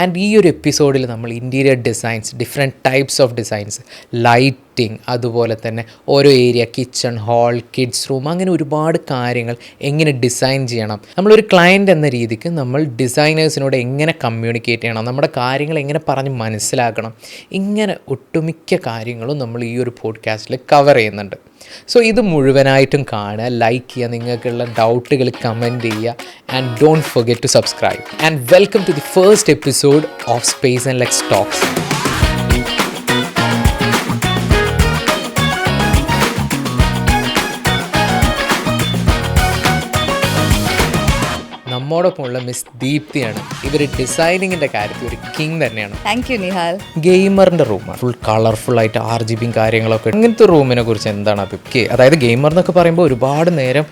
And ഈ ഒരു എപ്പിസോഡിൽ നമ്മൾ interior designs, different types of designs, lighting, അതുപോലെ തന്നെ ഓരോ area, kitchen, hall, kids room, അങ്ങനെ ഒരുപാട് കാര്യങ്ങൾ എങ്ങനെ ഡിസൈൻ ചെയ്യണം, നമ്മളൊരു ക്ലയൻറ്റ് എന്ന രീതിക്ക് നമ്മൾ ഡിസൈനേഴ്സിനോട് എങ്ങനെ കമ്മ്യൂണിക്കേറ്റ് ചെയ്യണം, നമ്മുടെ കാര്യങ്ങൾ എങ്ങനെ പറഞ്ഞ് മനസ്സിലാക്കണം, ഇങ്ങനെ ഒട്ടുമിക്ക കാര്യങ്ങളും നമ്മൾ ഈ ഒരു പോഡ്കാസ്റ്റിൽ കവർ ചെയ്യുന്നുണ്ട്. സോ ഇത് മുഴുവനായിട്ടും കാണുക, ലൈക്ക് ചെയ്യുക, നിങ്ങൾക്കുള്ള ഡൗട്ടുകൾ കമൻറ്റ് ചെയ്യുക, and don't forget to subscribe. And welcome to the first episode of space and Lex talks. നമ്മോടൊപ്പമുള്ള മിസ് ദീപ്തിയാണ്. ഇവർ ഡിസൈനിങ്ങിൻ്റെ കാര്യത്തിൽ ഒരു കിങ് തന്നെയാണ്. Thank you Nihal. ഗെയിമറിൻ്റെ റൂമാണ്, ഫുൾ കളർഫുൾ ആയിട്ട് RGBയും കാര്യങ്ങളൊക്കെ. ഇങ്ങനത്തെ റൂമിനെ കുറിച്ച് എന്താണ് അഭിപ്രായം? അതായത് ഗെയിമർ എന്നൊക്കെ പറയുമ്പോൾ ഒരുപാട് നേരം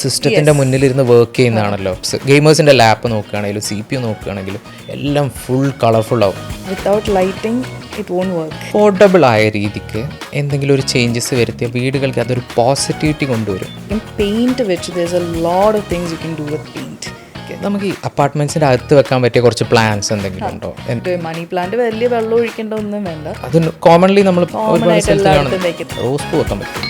സിസ്റ്റത്തിൻ്റെ മുന്നിലിരുന്ന് വർക്ക് ചെയ്യുന്നതാണല്ലോ. ഗെയിമേഴ്സിൻ്റെ ലാപ്പ് നോക്കുകയാണെങ്കിലും CPU നോക്കുകയാണെങ്കിലും എല്ലാം ഫുൾ കളർഫുൾ ആവും. Without lighting it won't work. Portable ആയ രീതിക്ക് എന്തെങ്കിലും ഒരു ചേഞ്ചസ് വരുത്തിയ വീടുകൾക്ക് അതൊരു പോസിറ്റിവിറ്റി കൊണ്ടുവരും. പെയിന്റ് വെച്ച് there's a lot of things you can do with paint. നമുക്ക് ഈ അപ്പാർട്ട്മെന്റ്സിന്റെ അകത്ത് വെക്കാൻ പറ്റിയ കുറച്ച് പ്ലാന്റ്സ് എന്തെങ്കിലും ഉണ്ടോ? മണി പ്ലാന്റ് വലിയ വെള്ളം ഒഴിക്കേണ്ട ഒന്നും വേണ്ട. അത് കോമൺലി നമ്മൾ റോസ് പൂ വെക്കാൻ പറ്റും.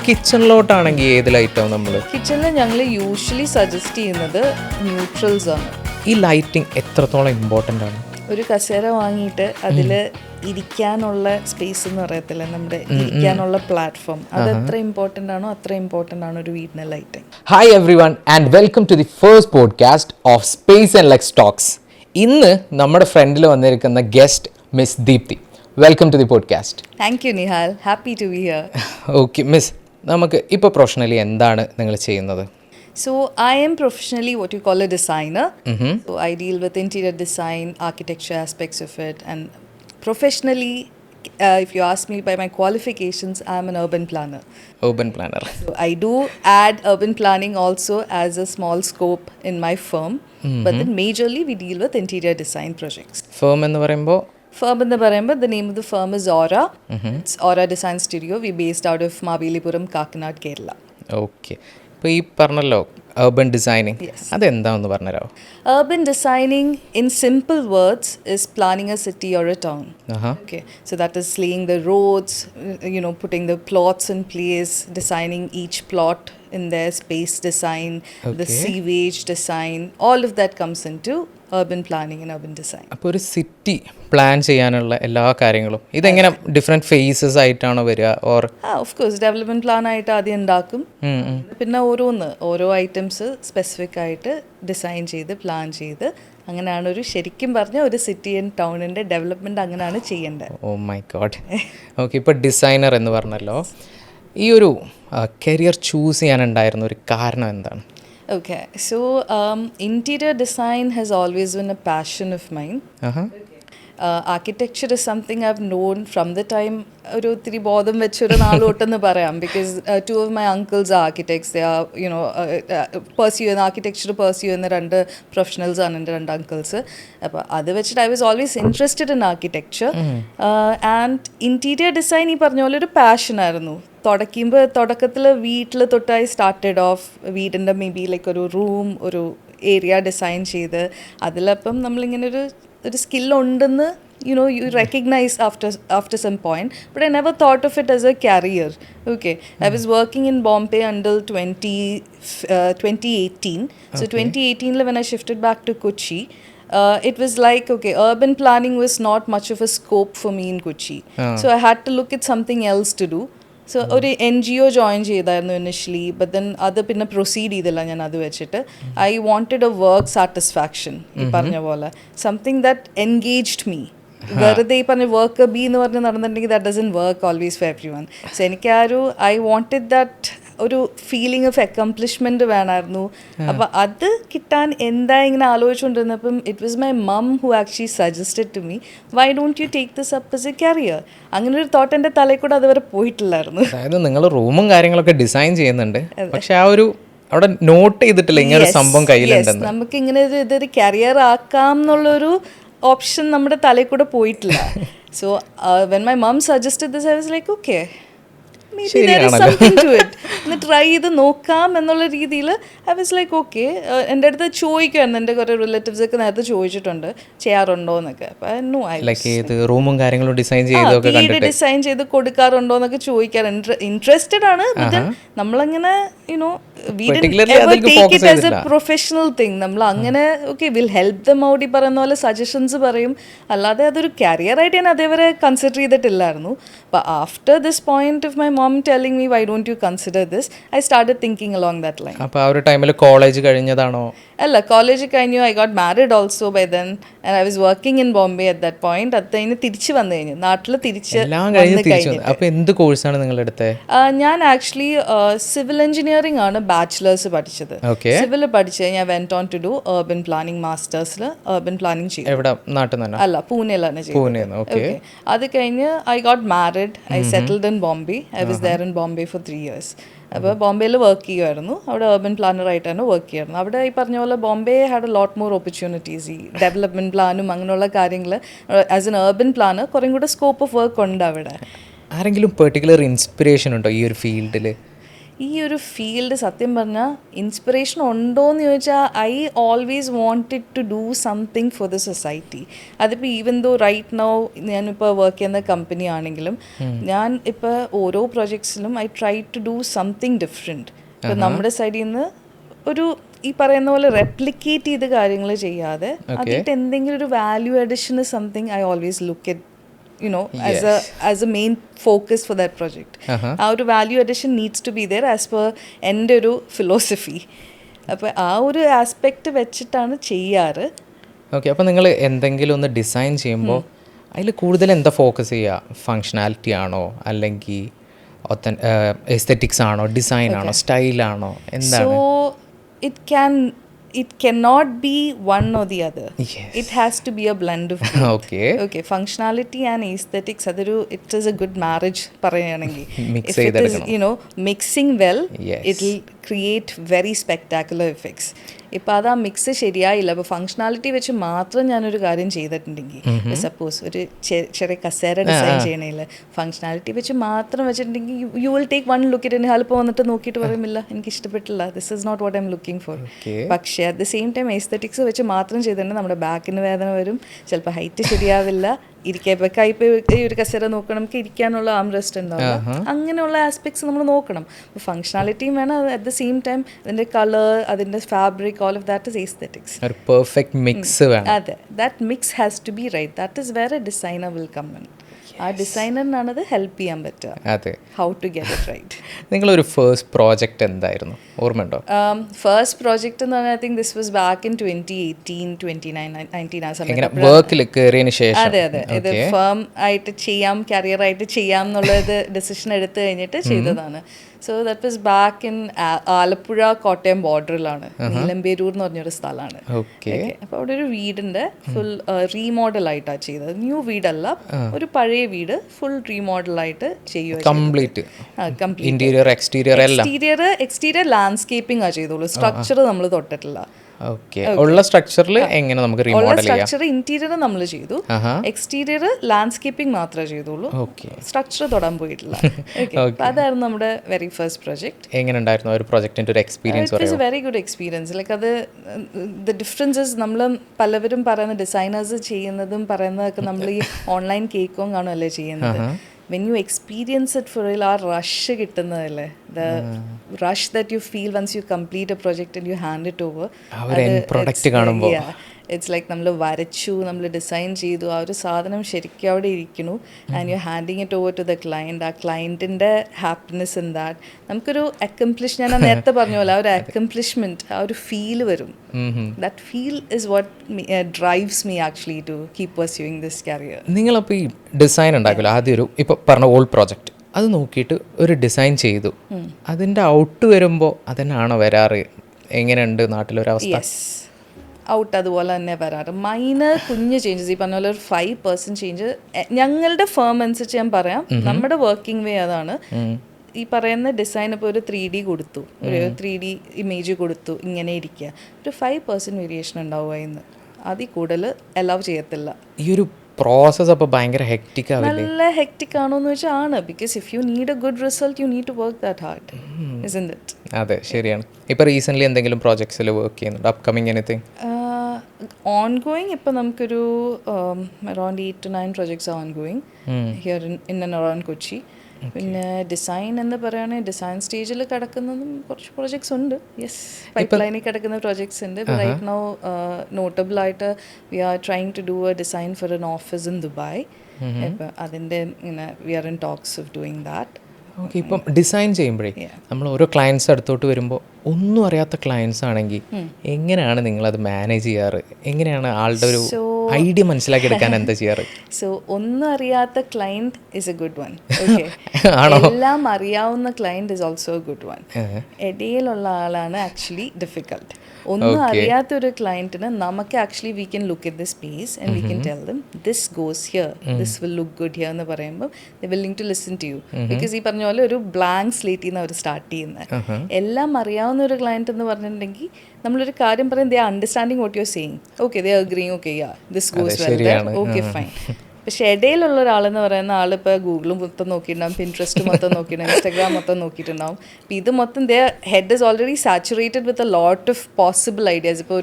കിച്ചണിലോട്ടാണെങ്കിൽ ഏത് ലൈറ്റാവും നമ്മൾ? കിച്ചണിൽ ഞങ്ങൾ യൂഷ്വലി സജസ്റ്റ് ചെയ്യുന്നത് ന്യൂട്രൽസ് ആണ്. ഈ ലൈറ്റിംഗ് എത്രത്തോളം ഇമ്പോർട്ടൻ്റ് ആണ്? ഒരു കസേര വാങ്ങിയിട്ട് അതിൽ ഇരിക്കാനുള്ള സ്പേസ് എന്ന് പറയത്തില്ല, നമ്മുടെ ഇരിക്കാനുള്ള പ്ലാറ്റ്ഫോം, അത് എത്ര ഇമ്പോർട്ടൻ്റ് ആണോ അത്ര ഇമ്പോർട്ടൻ്റ് ആണ് ഒരു വീടിന് lighting. Hi everyone and welcome to the first podcast of space and Lex Talks. ഇന്ന് നമ്മുടെ ഫ്രണ്ടിൽ വന്നിരിക്കുന്ന guest miss Deepthi. Welcome to the podcast. Thank you Nihal, happy to be here. Okay miss, നമുക്ക് ഇപ്പോൾ പ്രൊഫഷണലി എന്താണ് നിങ്ങൾ ചെയ്യുന്നത്? So I am professionally what you call a designer. So I deal with interior design, architecture aspects of it, and professionally, if you ask me by my qualifications, I am an urban planner. Urban planner. So I do add urban planning also as a small scope in my firm, but then majorly we deal with interior design projects. Firm എന്ന് പറയുമ്പോൾ? Firm എന്ന് പറയുമ്പോൾ the name of the firm is AURAH. It's AURAH Design Studio. We based out of Mabelipuram, Kakinad, Kerala. Okay. ഇപ്പോൾ ഈ പറഞ്ഞല്ലോ urban designing, അതെന്താണെന്ന് പറഞ്ഞുതരാമോ? Urban designing in simple words is planning a city or a town. Okay, so that is laying the roads, putting the plots in place, designing each plot in their space design, the sewage design, all of that comes into urban planning and urban design. അപ്പോൾ ഒരു city plan ചെയ്യാനുള്ള എല്ലാ കാര്യങ്ങളും ഇതെങ്ങനെ different faces ആയിട്ടാണോ വരിക? Or of course development plan ആയിട്ട് ആദ്യം ഉണ്ടാക്കും, പിന്നെ ഓരോ ഐറ്റംസ് സ്പെസിഫിക് ആയിട്ട് ഡിസൈൻ ചെയ്ത് പ്ലാൻ ചെയ്ത്, അങ്ങനെയാണ് ഒരു ശരിക്കും പറഞ്ഞ ഒരു സിറ്റി ആൻഡ് ടൗണിൻ്റെ ഡെവലപ്മെൻറ്റ് അങ്ങനെയാണ് ചെയ്യേണ്ടത്. Oh my god. ഓക്കെ, ഇപ്പോൾ ഡിസൈനർ എന്ന് പറഞ്ഞല്ലോ, ഈ ഒരു കരിയർ ചൂസ് ചെയ്യാനുണ്ടായിരുന്ന ഒരു കാരണം എന്താണ്? Okay, so interior design has always been a passion of mine. Architecture is something I've known from the time ഒരു ഒത്തിരി ബോധം വെച്ചൊരു നാളോട്ടെന്ന് പറയാം, because two of my uncles are architects. They are architecture pursue ചെയ്യുന്ന രണ്ട് പ്രൊഫഷണൽസ് ആണ് എൻ്റെ രണ്ട് അങ്കിൾസ്. അപ്പോൾ അത് വെച്ചിട്ട് I was always interested in architecture and interior design. ഈ പറഞ്ഞ പോലെ ഒരു പാഷനായിരുന്നു. തുടക്കത്തിൽ വീട്ടിൽ തൊട്ടായി സ്റ്റാർട്ടഡ് ഓഫ്. വീടിൻ്റെ മേ ബി ലൈക്ക് ഒരു റൂം, ഒരു ഏരിയ ഡിസൈൻ ചെയ്ത് അതിലപ്പം നമ്മളിങ്ങനെ ഒരു സ്കില്ലുണ്ടെന്ന് you recognize after some point, but I never thought of it as a career. Okay, I was working in Bombay until 2018. So 2018 when I shifted back to Kochi, it was like, okay, urban planning was not much of a scope for me in Kochi. So I had to look at something else to do. So ഒരു NGO join ചെയ്തായിരുന്നു initially, but then അത് പിന്നെ proceed ചെയ്തില്ല ഞാൻ അത് വെച്ചിട്ട്. I wanted A work satisfaction, ഈ പറഞ്ഞ പോലെ സംതിങ് ദാറ്റ് എൻഗേജ്ഡ് മീ. വെറുതെ ഈ പറഞ്ഞ വർക്ക് ബി എന്ന് പറഞ്ഞ് നടന്നിട്ടുണ്ടെങ്കിൽ that doesn't work always for everyone. So എനിക്ക് ഐ വാണ്ടഡ് ദാറ്റ് ഒരു ഫീലിംഗ് ഓഫ് അക്കംപ്ലിഷ്മെൻറ്റ് വേണമായിരുന്നു. അപ്പോൾ അത് കിട്ടാൻ എന്താ ഇങ്ങനെ ആലോചിച്ചുകൊണ്ടിരുന്നപ്പം it was my mom who actually suggested to me, why don't you take this up as a career. അങ്ങനെ ഒരു തോട്ട് എൻ്റെ തലയിൽ കൂടെ അതുവരെ പോയിട്ടില്ലായിരുന്നു. അതായത് നിങ്ങൾ റൂമും കാര്യങ്ങളൊക്കെ ഡിസൈൻ ചെയ്യുന്നുണ്ട്, പക്ഷെ ആ ഒരു അവിടെ നോട്ട് ചെയ്തിട്ടില്ല ഇങ്ങനെ ഒരു സംഭവം കയ്യിലുണ്ടെന്ന്. നമുക്ക് ഇങ്ങനെ ഇതൊരു കരിയർ ആക്കാം എന്നുള്ളൊരു ഓപ്ഷൻ നമ്മുടെ തലയിൽ കൂടെ പോയിട്ടില്ല. So when my mum suggested this I was like, okay, maybe there is something to it. ഒന്ന് ട്രൈ ചെയ്ത് നോക്കാം എന്നുള്ള രീതിയിൽ ഐ വാസ് ലൈക്ക് ഓക്കെ. എൻ്റെ അടുത്ത് ചോദിക്കുമായിരുന്നു, എൻ്റെ കുറേ റിലേറ്റീവ്സ് ഒക്കെ നേരത്തെ ചോദിച്ചിട്ടുണ്ട് ചെയ്യാറുണ്ടോ എന്നൊക്കെ. അപ്പം റൂമും കാര്യങ്ങളും ഡിസൈൻ ചെയ്ത് വീട് ഡിസൈൻ ചെയ്ത് കൊടുക്കാറുണ്ടോ എന്നൊക്കെ ചോദിക്കാറ്. ഇൻട്രസ്റ്റഡ് ആണ്. നമ്മളങ്ങനെ you know take it as A professional thing. നമ്മൾ അങ്ങനെ okay will help them out, ഈ പറയുന്ന പോലെ സജഷൻസ് പറയും. അല്ലാതെ അതൊരു കരിയറായിട്ട് ഞാൻ അതേവരെ കൺസിഡർ ചെയ്തിട്ടില്ലായിരുന്നു. അപ്പോൾ after this point of my mom telling me why don't you consider this, I started thinking along that line. അപ്പോൾ ആ ഒരു ടൈമിൽ കോളേജ് കഴിഞ്ഞതാണോ? അല്ല, കോളേജ് കഴിഞ്ഞു. I got married also by then and I was working in Bombay at that point. അത് കഴിഞ്ഞ് തിരിച്ച് വന്നു കഴിഞ്ഞു, നാട്ടിൽ തിരിച്ച് കഴിഞ്ഞു. അപ്പോൾ എന്ത് കോഴ്സാണ് നിങ്ങളുടെ അടുത്ത്? ഞാൻ ആക്ച്വലി സിവിൽ എഞ്ചിനീയറിംഗ് ആണ് ബാച്ചിലേഴ്സ് പഠിച്ചത്. സിവിൽ പഠിച്ച് ഞാൻ went on to do urban planning മാസ്റ്റേഴ്സിൽ urban പ്ലാനിംഗ് ചെയ്തു. എവിടെ? നാട്ടിൽ തന്നെ? അല്ല, പൂനെയിലാണ് ചെയ്തത്. അത് കഴിഞ്ഞ് I got married, I settled in Bombay. I was there in Bombay for 3 years. അപ്പോൾ ബോംബെയിൽ വർക്ക് ചെയ്യുമായിരുന്നു. അവിടെ urban പ്ലാനറായിട്ട് തന്നെ വർക്ക് ചെയ്യുമായിരുന്നു. അവിടെ ഈ പറഞ്ഞ പോലെ Bombay had a lot more opportunities. ഈ ഡെവലപ്മെൻറ്റ് പ്ലാനും അങ്ങനെയുള്ള കാര്യങ്ങൾ ആസ് എൻ urban പ്ലാനർ കുറേ കൂടെ സ്കോപ്പ് ഓഫ് വർക്ക് ഉണ്ട് അവിടെ. ആരെങ്കിലും പെർട്ടിക്കുലർ ഇൻസ്പിറേഷൻ ഉണ്ടോ ഈ ഒരു ഫീൽഡിൽ? ഈ ഒരു ഫീൽഡ് സത്യം പറഞ്ഞാൽ ഇൻസ്പിറേഷൻ ഉണ്ടോ എന്ന് ചോദിച്ചാൽ I always wanted to do something for the society. അതിപ്പോൾ ഈവൻ ദോ റൈറ്റ് നൗ ഞാനിപ്പോൾ വർക്ക് ചെയ്യുന്ന കമ്പനി ആണെങ്കിലും ഞാൻ ഇപ്പോൾ ഓരോ പ്രൊജക്ട്സിലും I try to do something different. ഇപ്പം നമ്മുടെ സൈഡിൽ നിന്ന് ഒരു ഈ പറയുന്ന പോലെ റെപ്ലിക്കേറ്റ് ചെയ്ത് കാര്യങ്ങൾ ചെയ്യാതെ അതിട്ട് എന്തെങ്കിലും ഒരു value addition something I always look at, you know, as a main focus for that project. Our value addition needs to be there as per എൻ്റെ ഒരു ഫിലോസഫി. അപ്പോൾ ആ ഒരു ആസ്പെക്റ്റ് വെച്ചിട്ടാണ് ചെയ്യാറ്. ഓക്കെ. അപ്പോൾ നിങ്ങൾ എന്തെങ്കിലും ഒന്ന് ഡിസൈൻ ചെയ്യുമ്പോൾ അതിൽ കൂടുതൽ എന്താ ഫോക്കസ് ചെയ്യുക? ഫങ്ഷനാലിറ്റി ആണോ, അല്ലെങ്കിൽ എസ്തെറ്റിക്സ് ആണോ, ഡിസൈൻ ആണോ, സ്റ്റൈലാണോ, എന്താണ്? So it cannot be one or the other. Yes. It has to be a blend of both. Okay. Functionality and aesthetics, it is a good marriage parayanengi. Mix if it is, you know, mixing well, it will create very spectacular effects. ഇപ്പോൾ അത് ആ mix ശരിയായില്ല. അപ്പോൾ functionality വെച്ച് മാത്രം ഞാനൊരു കാര്യം ചെയ്തിട്ടുണ്ടെങ്കിൽ, സപ്പോസ് ഒരു ചെറിയ കസേര ഡിസൈൻ ചെയ്യണേൽ ഫങ്ഷണാലിറ്റി വെച്ച് മാത്രം വെച്ചിട്ടുണ്ടെങ്കിൽ you will take one look it, help വന്നിട്ട് നോക്കിയിട്ട് പറയുമില്ല എനിക്ക് ഇഷ്ടപ്പെട്ടില്ല, this is not what I am looking for. പക്ഷേ at the same time aesthetics വെച്ച് മാത്രം ചെയ്തിട്ടുണ്ടെങ്കിൽ നമ്മുടെ ബാക്കിന് വേദന വരും, ചിലപ്പോൾ ഹൈറ്റ് ശരിയാവില്ല, ഇരിക്കാൻ കൈപ്പ് ഈ ഒരു കസേര നോക്കണം, നമുക്ക് ഇരിക്കാനുള്ള ആം റെസ്റ്റ് ഉണ്ടാവും. അങ്ങനെയുള്ള ആസ്പെക്ട്സ് നമ്മൾ നോക്കണം. അപ്പോൾ ഫങ്ഷണാലിറ്റിയും വേണം, അറ്റ് ദ സെയിം ടൈം അതിൻ്റെ കളർ, അതിൻ്റെ fabric, all of that is aesthetics. ഒരു പെർഫെക്റ്റ് മിക്സ് വേണം. അതെ, that mix has to be right. That is where a designer will come in. ആ ഡിസൈനറിനാണ് അത് ഹെൽപ്പ് ചെയ്യാൻ പറ്റുക. അതെ, how to get it right. നിങ്ങളൊരു ഫസ്റ്റ് പ്രോജക്റ്റ് എന്തായിരുന്നു, ഓർമ്മയുണ്ടോ? ഫസ്റ്റ് പ്രോജക്റ്റ് എന്ന് പറഞ്ഞാൽ I think this was back in 2018, 2019 ആ സമയത്ത് വർക്കിൽ കയറിയതിന് ശേഷം. അതെ അതെ, ഇത് ഫേം ആയിട്ട് ചെയ്യാം, കരിയറായിട്ട് ചെയ്യാം എന്നുള്ളത് ഡിസിഷൻ എടുത്തു കഴിഞ്ഞിട്ട് ചെയ്തതാണ്. So that was back in Alappuzha Kottayam ബോർഡറിലാണ്, നീലമ്പേരൂർ എന്ന് പറഞ്ഞൊരു സ്ഥലമാണ്. അപ്പോൾ അവിടെ ഒരു വീടിൻ്റെ ഫുൾ റീമോഡലായിട്ടാണ് ചെയ്തത്. ന്യൂ വീടല്ല, ഒരു പഴയ വീട് ഫുൾ റീമോഡലായിട്ട് ചെയ്യുക. കംപ്ലീറ്റ് ഇന്റീരിയർ എക്സ്റ്റീരിയർ ലാൻഡ്സ്കേപ്പിംഗ് ആ ചെയ്തോളൂ, സ്ട്രക്ചർ നമ്മൾ തൊട്ടിട്ടില്ല. ഉള്ള സ്ട്രക്ചറിൽ എങ്ങനെ നമുക്ക് റീമോഡൽ ചെയ്യാം? സ്ട്രക്ചർ ഇന്റീരിയർ നമ്മൾ ചെയ്തു, എക്സ്റ്റീരിയർ ലാൻഡ്സ്കേപ്പിംഗ് മാത്രമേ ചെയ്തുള്ളൂ, സ്ട്രക്ചർ തൊടാൻ പോയിട്ടില്ല. അതായിരുന്നു നമ്മുടെ വെരി ഫസ്റ്റ് പ്രോജക്റ്റ്. എങ്ങനെ ഉണ്ടായിരുന്നു ഒരു പ്രോജക്റ്റിന്റെ ഒരു experience? It was A very good experience. Like അത് ദ ഡിഫറൻസസ് നമ്മൾ പലവരും പറയുന്ന ഡിസൈനേഴ്സ് ചെയ്യുന്നതും പറയുന്നതൊക്കെ നമ്മൾ ഈ ഓൺലൈൻ കേക്കും കാണുമല്ലേ ചെയ്യുന്നത്. when you experience it for real, ആ rush കിട്ടുന്നതല്ലേ, the rush that you feel once you complete a project and you hand it over, product കാണുമ്പോൾ ഇറ്റ്സ് ലൈക്ക് നമ്മൾ വരച്ചു, നമ്മൾ ഡിസൈൻ ചെയ്തു, ആ ഒരു സാധനം ശരിക്കും അവിടെ ഇരിക്കുന്നു, and you handing it over to the client. ആ ക്ലയൻറ്റിൻ്റെ ഹാപ്പിനെസ് ഇൻ ദാറ്റ്, നമുക്കൊരു അക്കംപ്ലിഷ്, ഞാൻ നേരത്തെ പറഞ്ഞ പോലെ ആ ഒരു അക്കംപ്ലിഷ്മെൻറ്റ്, ആ ഒരു ഫീൽ വരും. That feel is what drives me actually to keep pursuing this career. നിങ്ങളപ്പോൾ ഈ ഡിസൈൻ ഉണ്ടാക്കില്ല, ആദ്യം ഒരു ഇപ്പോൾ പറഞ്ഞ ഓൾഡ് പ്രോജക്റ്റ് അത് നോക്കിയിട്ട് ഒരു ഡിസൈൻ ചെയ്തു, അതിൻ്റെ ഔട്ട് വരുമ്പോൾ അതിനാണോ വരാറ്? എങ്ങനെയുണ്ട് നാട്ടിലൊരവസ്ഥ? ഔട്ട് അതുപോലെ തന്നെ വരാറ്. മൈനർ കുഞ്ഞ് ചേഞ്ചസ്, ഈ പറഞ്ഞ പോലെ ഒരു 5% ചേഞ്ച് ഞങ്ങളുടെ ഫേം അനുസരിച്ച് ഞാൻ പറയാം. നമ്മുടെ വർക്കിംഗ് വേ അതാണ്. ഈ പറയുന്ന ഡിസൈൻ ഇപ്പോൾ ഒരു 3D കൊടുത്തു, ഒരു 3D ഇമേജ് കൊടുത്തു, ഇങ്ങനെ ഇരിക്കുക, ഒരു 5% വേരിയേഷൻ ഉണ്ടാവുക. ഇന്ന് അതിൽ കൂടുതൽ അലൗ ചെയ്യത്തില്ല. ഈ ഒരു പ്രോസസ്സ് അപ്പോൾ ഭയങ്കര ഹെക്റ്റിക് ആവില്ലേ? നല്ല ഹെക്റ്റിക് ആണോന്ന് വെച്ചാൽ ആണ്, because if you need a good result you need to work that hard, isn't it? അതെ, ശരിയാണ്. ഇപ്പോൾ റീസെൻ്റ്ലി എന്തെങ്കിലും പ്രോജക്ട്സിൽ വർക്ക് ചെയ്യുന്നുണ്ട്? Upcoming anything? ഓൺഗോയിങ് ഇപ്പം നമുക്കൊരു around 8 to 9 projects are ongoing here in and around Kochi. പിന്നെ ഡിസൈൻ എന്ന് പറയുകയാണെങ്കിൽ ഡിസൈൻ സ്റ്റേജിൽ കിടക്കുന്നതും കുറച്ച് പ്രോജക്ട്സ് ഉണ്ട്. യെസ്, പൈപ്പ് ലൈനിൽ കിടക്കുന്ന പ്രോജക്ട്സ് ഉണ്ട്. റൈറ്റ് നൗ നോട്ടബിൾ ആയിട്ട് we are trying to do a design for an office in Dubai. ഇപ്പം അതിൻ്റെ ഇങ്ങനെ we are in talks of doing that. Okay. ഇപ്പം ഡിസൈൻ ചെയ്യുമ്പോഴേ നമ്മൾ ഓരോ ക്ലയൻസ് അടുത്തോട്ട് വരുമ്പോൾ ഒന്നും അറിയാത്ത ക്ലയൻസ് ആണെങ്കിൽ എങ്ങനെയാണ് നിങ്ങളത് മാനേജ് ചെയ്യാറ്? എങ്ങനെയാണ് ആളുടെ ഒരു ഐഡിയ മനസ്സിലാക്കി എടുക്കാൻ എന്താ ചെയ്യാറ്? സോ ഒന്നും അറിയാത്ത client is a good one. Okay, എല്ലാം അറിയാവുന്ന client is also a good one. ഇടയിലുള്ള ആളാണ് ആക്ച്വലി ഡിഫിക്കൾട്ട്. ഒന്നും അറിയാത്തൊരു ക്ലയൻറ്റിന് നമുക്ക് actually we can look at the space and we can tell them this goes here, this will look good here എന്ന് പറയുമ്പോൾ they willing to listen to you. Because ഈ പറഞ്ഞ പോലെ ഒരു ബ്ലാങ്ക് സ്ലേറ്റിൽ നിന്ന് അവർ സ്റ്റാർട്ട് ചെയ്യുന്നത്. എല്ലാം അറിയാവുന്ന ഒരു ക്ലയൻറ്റ് എന്ന് പറഞ്ഞിട്ടുണ്ടെങ്കിൽ നമ്മളൊരു കാര്യം പറയും, they are understanding what you are saying. Okay, they are agreeing, okay yeah this goes well, okay fine. പക്ഷെ ഇടയിലുള്ള ഒരാളെന്ന് പറയുന്ന ആളിപ്പോൾ ഗൂഗിളും മൊത്തം നോക്കിയിട്ടുണ്ടാവും, പിൻട്രസ്റ്റ് മൊത്തം നോക്കിയിട്ടുണ്ടാവും, ഇൻസ്റ്റാഗ്രാം മൊത്തം നോക്കിയിട്ടുണ്ടാവും. അപ്പോൾ ഇത് മൊത്തം the head is already saturated with a lot of possible ideas. ഇപ്പോൾ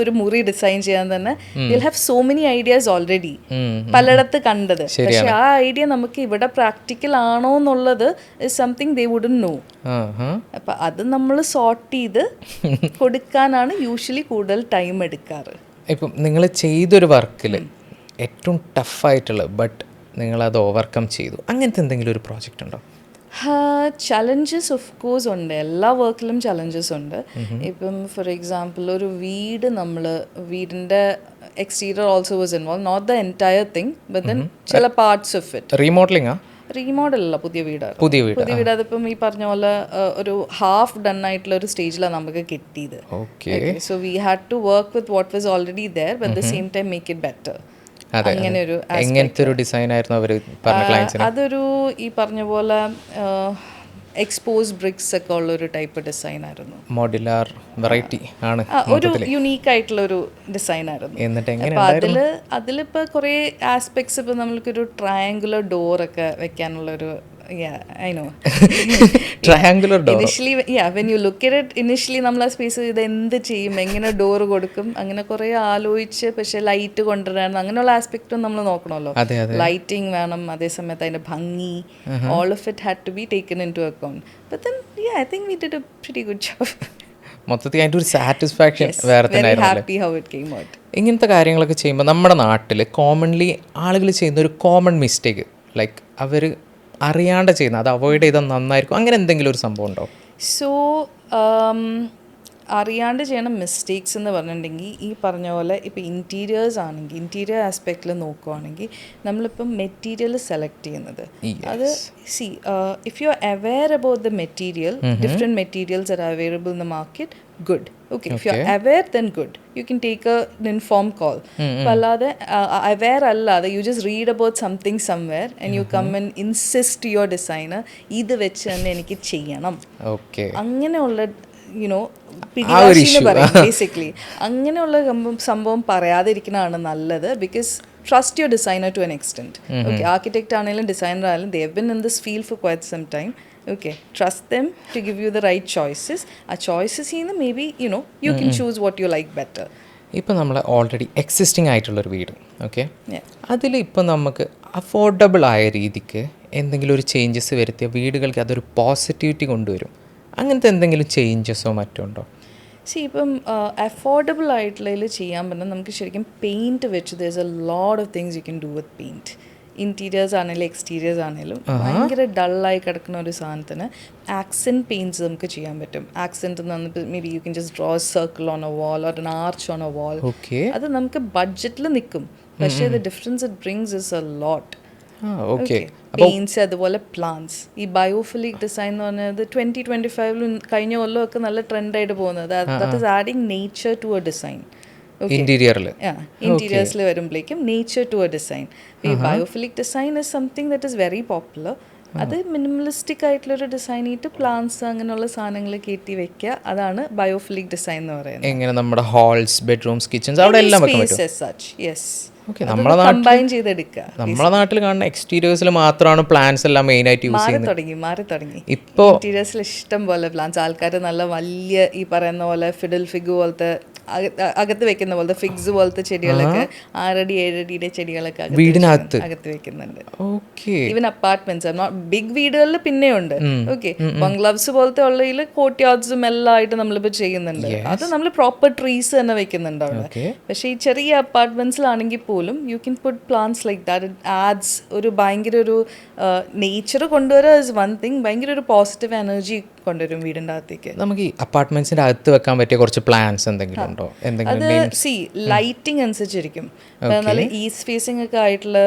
ഒരു മുറി ഡിസൈൻ ചെയ്യാൻ തന്നെ will have so many ideas already പലയിടത്ത് കണ്ടത്. പക്ഷെ ആ ഐഡിയ നമുക്ക് ഇവിടെ പ്രാക്ടിക്കൽ ആണോ എന്നുള്ളത് is something they wouldn't know. അപ്പം അത് നമ്മൾ സോർട്ട് ചെയ്ത് കൊടുക്കാനാണ് യൂഷ്വലി കൂടുതൽ ടൈം എടുക്കാറ്. ഇപ്പം നിങ്ങൾ ചെയ്തൊരു വർക്കിൽ ഏറ്റവും ടഫായിട്ടുള്ള ബട്ട് നിങ്ങളത് ഓവർകം ചെയ്തു, അങ്ങനത്തെ എന്തെങ്കിലും ഒരു പ്രോജക്റ്റ് ഉണ്ടോ? ചലഞ്ചസ് ഓഫ് കോഴ്സ് ഉണ്ട്, എല്ലാ വർക്കിലും ചലഞ്ചസ് ഉണ്ട്. ഇപ്പം ഫോർ എക്സാമ്പിൾ ഒരു വീട്, നമ്മൾ വീടിൻ്റെ exterior also was involve, not the entire thing but then ചില പാർട്സ് ഓഫ് ഇറ്റ്. റീമോഡലിംഗ്? റീമോഡലല്ല, പുതിയ വീട്. അതിപ്പം ഈ പറഞ്ഞ പോലെ ഒരു ഹാഫ് ഡൺ ആയിട്ടുള്ള ഒരു സ്റ്റേജിലാണ് നമുക്ക് കിട്ടിയത്. So we had to work with what was already there but the same time make it better. എങ്ങനത്തെ ഒരു ഡിസൈൻ ആയിരുന്നു അവർ പറഞ്ഞ ക്ലയൻസിന്? അതൊരു ഈ പറഞ്ഞ പോലെ എക്സ്പോസ് ബ്രിക്സ് ഒക്കെ ഉള്ള ഒരു ടൈപ്പ് ഡിസൈൻ ആയിരുന്നു. മോഡുലാർ വെറൈറ്റി ആണ്, ഒരു യുണീക്ക് ആയിട്ടുള്ള ഒരു ഡിസൈൻ ആയിരുന്നു. എന്നിട്ട് അതിലിപ്പോ കുറെ ആസ്പെക്ട്സ്, ഇപ്പൊ നമ്മൾക്കൊരു ട്രയാങ്കുലർ ഡോർ ഒക്കെ വെക്കാനുള്ള ഒരു triangular door. Initially when you look at it, initially നമ്മൾ ആ സ്പേസ് ഇത് എന്ത് ചെയ്യും, എങ്ങനെ ഡോർ കൊടുക്കും, അങ്ങനെ കുറെ ആലോചിച്ച്. പക്ഷെ ലൈറ്റ് കൊണ്ടുവരണം, അങ്ങനെയുള്ള ആസ്പെക്റ്റും നമ്മൾ നോക്കണമല്ലോ. ലൈറ്റിംഗ് വേണം, അതേസമയത്ത് അതിന്റെ ഭംഗി, all of it had to be taken into account. But then I think we did a pretty good job. മൊത്തത്തിൽ അതിൻ്റെ ഒരു സാറ്റിസ്ഫാക്ഷൻ വേറെ തന്നെ. ഇങ്ങനത്തെ കാര്യങ്ങളൊക്കെ ചെയ്യുമ്പോൾ നമ്മുടെ നാട്ടിൽ കോമൺലി ആളുകൾ ചെയ്യുന്ന ഒരു കോമൺ മിസ്റ്റേക്ക്, ലൈക്ക് അവർ അറിയാണ്ട് ചെയ്യുന്ന, അത് അവോയ്ഡ് ചെയ്താൽ നന്നായിരിക്കും, അങ്ങനെ എന്തെങ്കിലും ഒരു സംഭവം ഉണ്ടോ? സോ അറിയാണ്ട് ചെയ്യണ മിസ്റ്റേക്സ് എന്ന് പറഞ്ഞിട്ടുണ്ടെങ്കിൽ ഈ പറഞ്ഞ പോലെ ഇപ്പോൾ ഇൻറ്റീരിയേഴ്സ് ആണെങ്കിൽ, ഇൻറ്റീരിയർ ആസ്പെക്റ്റിൽ നോക്കുവാണെങ്കിൽ നമ്മളിപ്പം മെറ്റീരിയൽ സെലക്ട് ചെയ്യുന്നത്, അത് if you are aware about the material, different materials are available in the market, good. Okay, if you're aware, then good. You can take an informed call. Allade aware allade you just read about something somewhere and you come and insist to your designer idu vechu enna enikku cheyanam. Okay, അങ്ങനെയുള്ള പിടിവാശിന്ന് പറയും basically. അങ്ങനെയുള്ള സംഭവം പറയാതിരിക്കുന്നതാണ് നല്ലത്. Because trust your designer to an extent. Okay, architect ആണെങ്കിലും designer ആണെങ്കിലും they have been in this field for quite some time. Okay, trust them to give you the right choices. A choices in the maybe you can choose what you like better. ഇപ്പം നമ്മൾ already existing ആയിട്ടുള്ളൊരു വീട്, okay, അതിൽ ഇപ്പം നമുക്ക് affordable ആയ രീതിക്ക് എന്തെങ്കിലും ഒരു ചേഞ്ചസ് വരുത്തിയ വീടുകൾക്ക് അതൊരു പോസിറ്റിവിറ്റി കൊണ്ടുവരും, അങ്ങനത്തെ എന്തെങ്കിലും ചേഞ്ചസോ മറ്റോ ഉണ്ടോ? ഇപ്പം അഫോർഡബിൾ ആയിട്ടുള്ളതിൽ ചെയ്യാൻ പറ്റുന്ന നമുക്ക് ശരിക്കും പെയിൻറ്റ് വെച്ച് there is a lot of things you can do with paint. Interiors ആണെങ്കിലും എക്സ്റ്റീരിയേഴ്സ് ആണെങ്കിലും ഭയങ്കര ഡള്ളായി കിടക്കുന്ന ഒരു സാധനത്തിന് ആക്സെൻറ്റ് പെയിൻറ്റ്സ് നമുക്ക് ചെയ്യാൻ പറ്റും. ആക്സെൻറ്റ് എന്ന് പറഞ്ഞാൽ maybe you can just draw a circle on a wall or an arch on a wall. അത് നമുക്ക് ബഡ്ജറ്റിൽ നിൽക്കും, പക്ഷേ the difference it brings is a lot. Paints, അതുപോലെ പ്ലാന്റ്സ്. ഈ ബയോഫിലിക് ഡിസൈൻ എന്ന് പറഞ്ഞത് 2025 കഴിഞ്ഞ കൊല്ലമൊക്കെ നല്ല ട്രെൻഡായിട്ട് പോകുന്നത്. That is adding nature to a design. ഇന്റീരിയേഴ്സിൽ വരുമ്പോഴേക്കും നേച്ചർ ടു എ ഡിസൈൻ. ഈ biophilic design is something that is very popular. അത് മിനിമലിസ്റ്റിക് ആയിട്ടുള്ളൊരു ഡിസൈൻ ചെയ്തിട്ട് പ്ലാന്റ്സ് അങ്ങനെയുള്ള സാധനങ്ങൾ കയറ്റി വെക്കുക. അതാണ് ബയോഫിലിക് ഡിസൈൻ എന്ന് പറയുന്നത്. എങ്ങനെ നമ്മുടെ ഹാൾസ്, ബെഡ്റൂംസ്, കിച്ചൺസ് അവിടെ എല്ലാം വെക്കാൻ പറ്റും. ഓക്കെ, കമ്പൈൻ ചെയ്തെടുക്കുക. നമ്മളെ നാട്ടിൽ കാണുന്ന എക്സ്റ്റീരിയേഴ്സിൽ മാത്രമാണ് പ്ലാന്റ്സ് എല്ലാം മെയിൻ ആയിട്ട് യൂസ് ചെയ്യുന്നത്. മാറി തുടങ്ങി. ഇപ്പോൾ ഇന്റീരിയേഴ്സിൽ ഇഷ്ടം പോലെ പ്ലാന്റ്സ്. ആൾക്കാർ നല്ല വലിയ ഈ പറയുന്ന പോലെ ഫിഡിൽ ഫിഗ് പോലത്തെ അകത്ത് വെക്കുന്ന പോലത്തെ ഫിഗ്സ് പോലത്തെ ചെടികളൊക്കെ 6 അടി 7 അടിയുടെ ചെടികളൊക്കെ വീടിനകത്ത് അകത്ത് വെക്കുന്നുണ്ട്. ഓക്കെ, ഈവൻ അപ്പാർട്ട്മെന്റ്സ്, ബിഗ് വീടുകളിൽ പിന്നെയുണ്ട്. ഓക്കെ, ബംഗ്ലാവ്സ് പോലത്തെ ഉള്ളതിൽ കോർട്ട്യാർഡ്സും എല്ലാം ആയിട്ട് നമ്മളിപ്പോ ചെയ്യുന്നുണ്ട്. അത് നമ്മൾ പ്രോപ്പർ ട്രീസ് തന്നെ വെക്കുന്നുണ്ട് അവിടെ. പക്ഷെ ഈ ചെറിയ അപ്പാർട്ട്മെന്റ്സിലാണെങ്കിൽ പോലും you can put plants like that. It ads ഒരു ഭയങ്കര ഒരു നേച്ചർ കൊണ്ടുവരിക ഇസ് വൺ തിങ്. ഭയങ്കര ഒരു പോസിറ്റീവ് എനർജി കൊണ്ടുവരും വീടിൻ്റെ അകത്തേക്ക്. നമുക്ക് ഈ അപ്പാർട്ട്മെന്റ്സിന്റെ അകത്ത് വെക്കാൻ പറ്റിയ കുറച്ച് പ്ലാന്റ്സ് എന്തെങ്കിലും ഉണ്ടോ? അത് ലൈറ്റിംഗ് അനുസരിച്ചിരിക്കും. നല്ല ഈസ്റ്റ് ഫേസിംഗ് ഒക്കെ ആയിട്ടുള്ള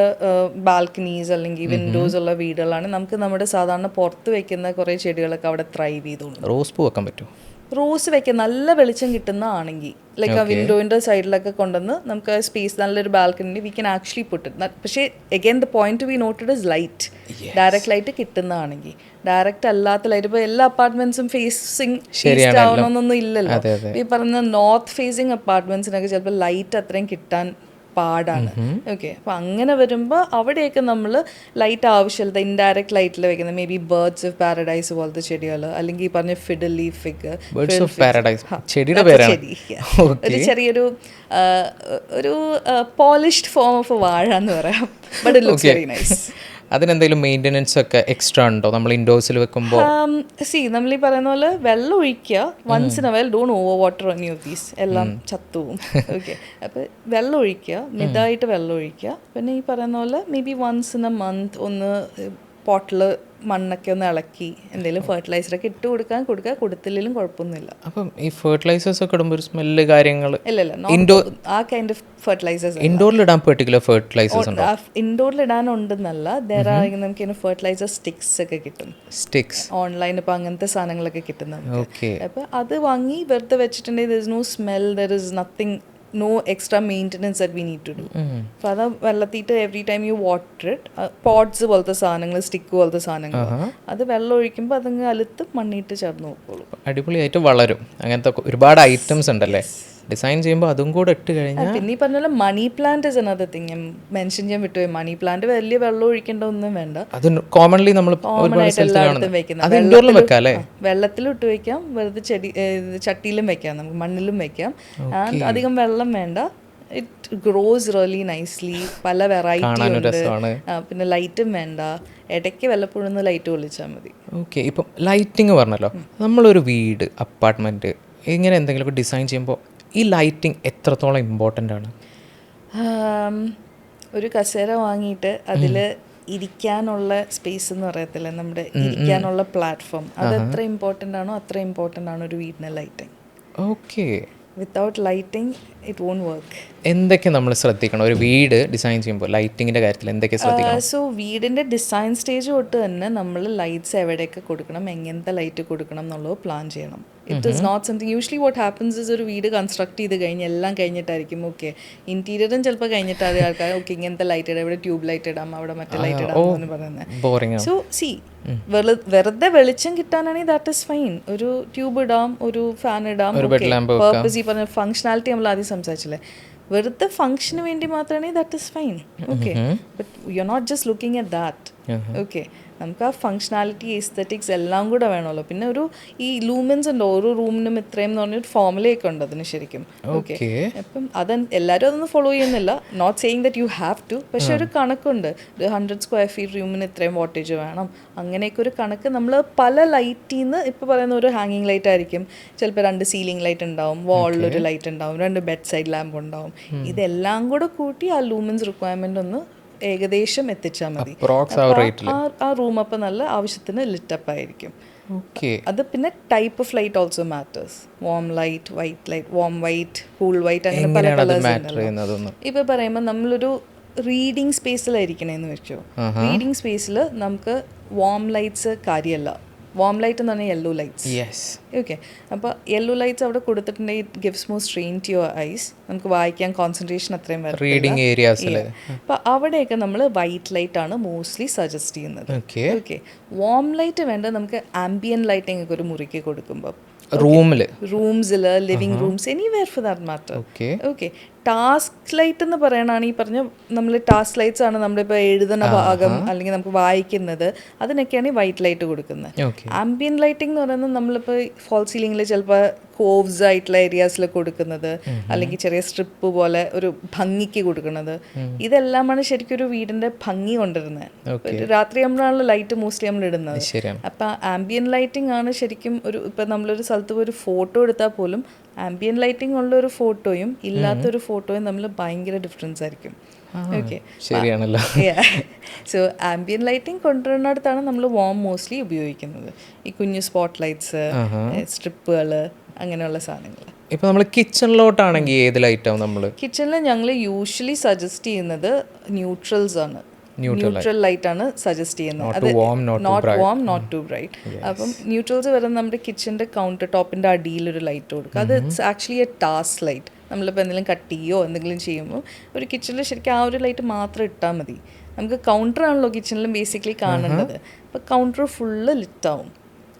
ബാൽക്കണീസ് അല്ലെങ്കിൽ വിൻഡോസ് ഉള്ള വീടുകളാണ് നമുക്ക് നമ്മുടെ സാധാരണ പുറത്ത് വെക്കുന്ന കുറേ ചെടികളൊക്കെ അവിടെ ത്രൈവ് ചെയ്തോളും. റോസ് പൂ വെക്കാൻ പറ്റുമോ? റോസ് വെക്കാൻ നല്ല വെളിച്ചം കിട്ടുന്ന ആണെങ്കിൽ ലൈക്ക് ആ വിൻഡോയിൻ്റെ സൈഡിലൊക്കെ കൊണ്ടുവന്ന് നമുക്ക് സ്പേസ് നല്ലൊരു balcony we can actually put it. പക്ഷേ again the point to be noted is light. Direct light കിട്ടുന്നതാണെങ്കിൽ. ഡയറക്റ്റ് അല്ലാത്ത ലൈറ്റ് ഇപ്പോൾ എല്ലാ അപ്പാർട്ട്മെന്റ്സും ഫേസിങ് ഈസ്റ്റ് ആവണമെന്നൊന്നും ഇല്ലല്ലോ. ഈ പറഞ്ഞ നോർത്ത് ഫേസിങ് അപ്പാർട്ട്മെന്റ്സിനൊക്കെ ചിലപ്പോൾ ലൈറ്റ് അത്രയും കിട്ടാൻ പാടാണ്. ഓക്കെ, അപ്പോൾ അങ്ങനെ വരുമ്പോൾ അവിടെയൊക്കെ നമ്മൾ ലൈറ്റ് ആവശ്യമില്ല. ഇൻഡയറക്റ്റ് ലൈറ്റിൽ വെക്കുന്നത് may be birds of paradise പോലത്തെ ചെടികൾ, അല്ലെങ്കിൽ ഈ പറഞ്ഞ ഫിഡിൽ ലീഫ് ഫിഗ്, ഒരു ചെറിയൊരു ഒരു പോളിഷ്ഡ് ഫോം ഓഫ് വാഴ എന്ന് പറയാം. But it looks very nice. അതിനെന്തെങ്കിലും മെയിൻ്റെനൻസ് ഒക്കെ എക്സ്ട്രാ ഉണ്ടോ നമ്മൾ ഇൻഡോഴ്സിൽ വെക്കുമ്പോൾ? നമ്മൾ ഈ പറയുന്ന പോലെ വെള്ളം ഒഴിക്കുക. Once in a while don't over water any of these. എല്ലാം ചത്തുപോകും. ഓക്കെ, അപ്പോൾ വെള്ളം ഒഴിക്കുക, മിതമായിട്ട് വെള്ളം ഒഴിക്കുക. പിന്നെ ഈ പറയുന്ന പോലെ maybe once in a month ഒന്ന് പോട്ടിൽ മണ്ണൊക്കെ ഒന്ന് ഇളക്കി എന്തെങ്കിലും ഫെർട്ടിലൈസറൊക്കെ ഇട്ട് കൊടുക്കുക. കൊടുത്തില്ലെങ്കിലും കുഴപ്പമൊന്നുമില്ല. അപ്പം ഈ ഫെർട്ടിലൈസേഴ്സ് ഒക്കെ ഇടുമ്പോൾ ഒരു സ്മെല്ല് കാര്യങ്ങൾ ഇല്ല, ആ കൈൻഡ് ഓഫ് ഫെർട്ടിലൈസേഴ്സ് ഇൻഡോറിൽ ഇടാൻ പെർട്ടിക്കുലർ ഫെർട്ടിലൈസേഴ്സ് ഉണ്ടോ? ഇൻഡോറിൽ ഇടാനുണ്ടെന്നല്ല, നമുക്ക് ഫെർട്ടിലൈസർ സ്റ്റിക്സ് ഒക്കെ കിട്ടും. സ്റ്റിക്സ് ഓൺലൈൻ ഇപ്പോൾ അങ്ങനത്തെ സാധനങ്ങളൊക്കെ കിട്ടും നമുക്ക്. ഓക്കെ, അപ്പോൾ അത് വാങ്ങി വെറുതെ വെച്ചിട്ടുണ്ടെങ്കിൽ there is no smell, there is nothing, no extra maintenance that we need to do. അപ്പോൾ അത് വെള്ളത്തിയിട്ട് every time you water it. Pots പോലത്തെ സാധനങ്ങൾ, സ്റ്റിക്ക് പോലത്തെ സാധനങ്ങൾ, അത് വെള്ളം ഒഴിക്കുമ്പോൾ അതങ്ങ് അലുത്ത് മണ്ണിട്ട് ചേർന്ന് നോക്കോളൂ. അടിപൊളിയായിട്ട് വളരും. അങ്ങനത്തെ ഒരുപാട് ഐറ്റംസ് ഉണ്ടല്ലേ ഡിസൈൻ ചെയ്യുമ്പോൾ, അതും കൂടെ ഇട്ട് കഴിഞ്ഞാൽ. പിന്നെ ഈ പറഞ്ഞ പോലെ money plant is another thing ഞാൻ മെൻഷൻ ചെയ്യാൻ വിട്ടുപോയി. മണി പ്ലാന്റ് വലിയ വെള്ളം ഒഴിക്കേണ്ട ഒന്നും വേണ്ട. അത് കോമൺലി നമ്മൾ എല്ലായിടത്തും വെക്കുന്നത്. വെള്ളത്തിൽ ഇട്ട് വെക്കാം, വെറുതെ ചട്ടിയിലും വെക്കാം, നമുക്ക് മണ്ണിലും വെക്കാം. ആൻഡ് അധികം വെള്ളം വേണ്ട. It gross really nicely. പല വെറൈറ്റി ഉണ്ട്. പിന്നെ ലൈറ്റും വേണ്ട, ഇടയ്ക്ക് വല്ലപ്പോഴും ലൈറ്റ് കൊള്ളിച്ചാൽ മതി. ഓക്കെ, ഇപ്പം ലൈറ്റിങ് പറഞ്ഞല്ലോ, നമ്മളൊരു വീട്, അപ്പാർട്ട്മെന്റ് ഇങ്ങനെ എന്തെങ്കിലുമൊക്കെ ഡിസൈൻ ചെയ്യുമ്പോൾ ഈ ലൈറ്റിംഗ് എത്രത്തോളം ഇമ്പോർട്ടൻ്റ് ആണ്? ഒരു കസേര വാങ്ങിയിട്ട് അതിൽ ഇരിക്കാനുള്ള സ്പേസ് എന്ന് പറയത്തില്ല, നമ്മുടെ ഇരിക്കാനുള്ള പ്ലാറ്റ്ഫോം, അത് എത്ര ഇമ്പോർട്ടൻ്റ് ആണോ അത്ര ഇമ്പോർട്ടൻ്റ് ആണ് ഒരു വീടിന് lighting. Okay, without lighting it won't work. എന്തൊക്കെ നമ്മൾ ശ്രദ്ധിക്കണം ഒരു വീട് ഡിസൈൻ ചെയ്യുമ്പോൾ ലൈറ്റിങ്ങിൻ്റെ കാര്യത്തിൽ എന്തൊക്കെ ശ്രദ്ധിക്കണം? സോ വീടിൻ്റെ ഡിസൈൻ സ്റ്റേജ് തൊട്ട് തന്നെ നമ്മൾ ലൈറ്റ്സ് എവിടെയൊക്കെ കൊടുക്കണം, എങ്ങനത്തെ ലൈറ്റ് കൊടുക്കണം എന്നുള്ളത് പ്ലാൻ ചെയ്യണം. It is not something usually what happens is ഒരു വീട് കൺസ്ട്രക്ട് ചെയ്ത് കഴിഞ്ഞ് എല്ലാം കഴിഞ്ഞിട്ടായിരിക്കും ഓക്കെ ഇൻറ്റീരിയറും ചിലപ്പോൾ കഴിഞ്ഞിട്ട് അതേ ആൾക്കാർ ഓക്കെ ഇങ്ങനത്തെ ലൈറ്റ് ഇടാം, ഇവിടെ ട്യൂബ് ലൈറ്റ് ഇടാം, അവിടെ മറ്റേ ലൈറ്റ് ഇടാം എന്ന് പറയുന്നത്. സോ സി വെറുതെ വെളിച്ചം കിട്ടാനാണെങ്കിൽ ദാറ്റ് ഇസ് ഫൈൻ. ഒരു ട്യൂബ് ഇടാം, ഒരു ഫാൻ ഇടാം, പർപ്പസ് ഈ പറഞ്ഞ ഫങ്ഷനാലിറ്റി നമ്മൾ ആദ്യം സംസാരിച്ചില്ലേ, വെറുതെ ഫങ്ഷന് വേണ്ടി മാത്രമാണെങ്കിൽ that is fine. Okay, but you are not just looking at that. Okay, നമുക്ക് ആ ഫങ്ഷനാലിറ്റി എസ്തെറ്റിക്സ് എല്ലാം കൂടെ വേണമല്ലോ. പിന്നെ ഒരു ഈ ലൂമൻസ് ഉണ്ട് ഓരോ റൂമിനും ഇത്രയും എന്ന് പറഞ്ഞൊരു ഫോർമുലയൊക്കെ ഉണ്ട് അതിന് ശരിക്കും. ഓക്കെ, അപ്പം അത് എല്ലാവരും അതൊന്നും ഫോളോ ചെയ്യുന്നില്ല, not saying that you have to, പക്ഷെ ഒരു കണക്കുണ്ട്. ഒരു 100 സ്ക്വയർ ഫീറ്റ് റൂമിന് ഇത്രയും വാട്ടേജ് വേണം, അങ്ങനെയൊക്കെ ഒരു കണക്ക്. നമ്മൾ പല ലൈറ്റിൽ നിന്ന് ഇപ്പോൾ പറയുന്ന ഒരു ഹാങ്ങിങ് ലൈറ്റ് ആയിരിക്കും, ചിലപ്പോൾ 2 സീലിംഗ് ലൈറ്റ് ഉണ്ടാവും, വാളിലൊരു ലൈറ്റ് ഉണ്ടാവും, 2 ബെഡ് സൈഡ് ലാമ്പ് ഉണ്ടാവും. ഇതെല്ലാം കൂടെ കൂട്ടി ആ ലൂമൻസ് റിക്വയർമെൻ്റ് ഒന്ന് ഏകദേശം എത്തിച്ചാൽ മതി. ആ റൂം അപ്പം നല്ല ആവശ്യത്തിന് ലിറ്റപ്പ് ആയിരിക്കും. അത് പിന്നെ type of light also matters. Warm light, white light, warm white, cool white, അങ്ങനെ പല കളേഴ്സ് ഉണ്ടല്ലോ. ഇപ്പം പറയുമ്പോൾ നമ്മളൊരു റീഡിങ് സ്പേസിലായിരിക്കണേന്ന് വെച്ചോ, റീഡിങ് സ്പേസിൽ നമുക്ക് വാം ലൈറ്റ്സ് കാര്യമല്ല, വാം ലൈറ്റ് എന്ന് പറഞ്ഞാൽ യെല്ലോ ലൈറ്റ്സ്. യെസ്. ഓക്കെ, അപ്പോൾ യെല്ലോ ലൈറ്റ്സ് അവിടെ കൊടുത്തിട്ടുണ്ടെങ്കിൽ it gives more strain to your eyes. നമുക്ക് വായിക്കാൻ കോൺസെൻട്രേഷൻ അത്രയും റീഡിങ് ഏരിയാസിൽ. അപ്പോൾ അവിടെയൊക്കെ നമ്മൾ വൈറ്റ് ലൈറ്റ് ആണ് മോസ്റ്റ്ലി സജസ്റ്റ് ചെയ്യുന്നത്. ഓക്കെ. വാം ലൈറ്റ് വേണ്ട നമുക്ക് ആംബിയൻ ലൈറ്റിംഗ് ഒക്കെ ഒരു മുറിക്ക് കൊടുക്കുമ്പോൾ റൂംസിൽ, living rooms, anywhere for that matter. Okay, task light എന്ന് പറയണതാണ് ഈ പറഞ്ഞ നമ്മൾ ടാസ്ക് ലൈറ്റ്സ് ആണ് നമ്മളിപ്പോൾ എഴുതുന്ന ഭാഗം അല്ലെങ്കിൽ നമുക്ക് വായിക്കുന്നത്, അതിനൊക്കെയാണ് ഈ വൈറ്റ് ലൈറ്റ് കൊടുക്കുന്നത്. ആംബിയൻ ലൈറ്റിംഗ് എന്ന് പറയുന്നത് നമ്മളിപ്പോൾ ഫോൾ സീലിംഗിൽ ചിലപ്പോൾ കോവ്സ് ആയിട്ടുള്ള ഏരിയാസിൽ കൊടുക്കുന്നത്, അല്ലെങ്കിൽ ചെറിയ സ്ട്രിപ്പ് പോലെ ഒരു ഭംഗിക്ക് കൊടുക്കുന്നത്, ഇതെല്ലാമാണ് ശരിക്കും ഒരു വീടിന്റെ ഭംഗി കൊണ്ടുവരുന്നത്. രാത്രി നമ്മളാണല്ലോ ലൈറ്റ് മോസ്റ്റ്ലി നമ്മൾ ഇടുന്നത്. അപ്പം ആംബിയൻ ലൈറ്റിംഗ് ആണ് ശരിക്കും ഒരു, ഇപ്പം നമ്മളൊരു സ്ഥലത്ത് പോയി ഒരു ഫോട്ടോ എടുത്താൽ പോലും ആംബിയൻ ലൈറ്റിംഗ് ഉള്ള ഒരു ഫോട്ടോയും ഇല്ലാത്തൊരു ഫോട്ടോയും തമ്മിൽ ഭയങ്കര ഡിഫറൻസ് ആയിരിക്കും. ഓക്കെ, ശരിയാണല്ലോ. സോ ആംബിയൻ ലൈറ്റിംഗ് കൊണ്ടുവരുന്നിടത്താണ് നമ്മൾ വാം മോസ്റ്റ്ലി ഉപയോഗിക്കുന്നത്. ഈ കുഞ്ഞു സ്പോട്ട് ലൈറ്റ്സ്, സ്ട്രിപ്പുകൾ, അങ്ങനെയുള്ള സാധനങ്ങൾ. ഇപ്പോൾ നമ്മൾ കിച്ചണിലോട്ടാണെങ്കിൽ ഏത് ലൈറ്റാവും നമ്മൾ? കിച്ചണിൽ ഞങ്ങൾ യൂഷ്വലി സജസ്റ്റ് ചെയ്യുന്നത് ന്യൂട്രൽസ് ആണ്. ന്യൂട്രൽ ലൈറ്റ് ആണ് സജസ്റ്റ് ചെയ്യുന്നത്. അത് not warm, not too bright. അപ്പം ന്യൂട്രൽസ് വരുന്ന നമ്മുടെ കിച്ചൻ്റെ കൗണ്ടർ ടോപ്പിൻ്റെ അടിയിലൊരു ലൈറ്റ് കൊടുക്കുക. അത് it's actually a task light. നമ്മളിപ്പോൾ എന്തെങ്കിലും കട്ട് ചെയ്യുകയോ എന്തെങ്കിലും ചെയ്യുമ്പോൾ ഒരു കിച്ചണിൽ ശരിക്കും ആ ഒരു ലൈറ്റ് മാത്രം ഇട്ടാൽ മതി. നമുക്ക് കൗണ്ടറാണല്ലോ കിച്ചണിലും ബേസിക്കലി കാണേണ്ടത്. അപ്പോൾ കൗണ്ടർ ഫുള്ള് ലിറ്റാവും.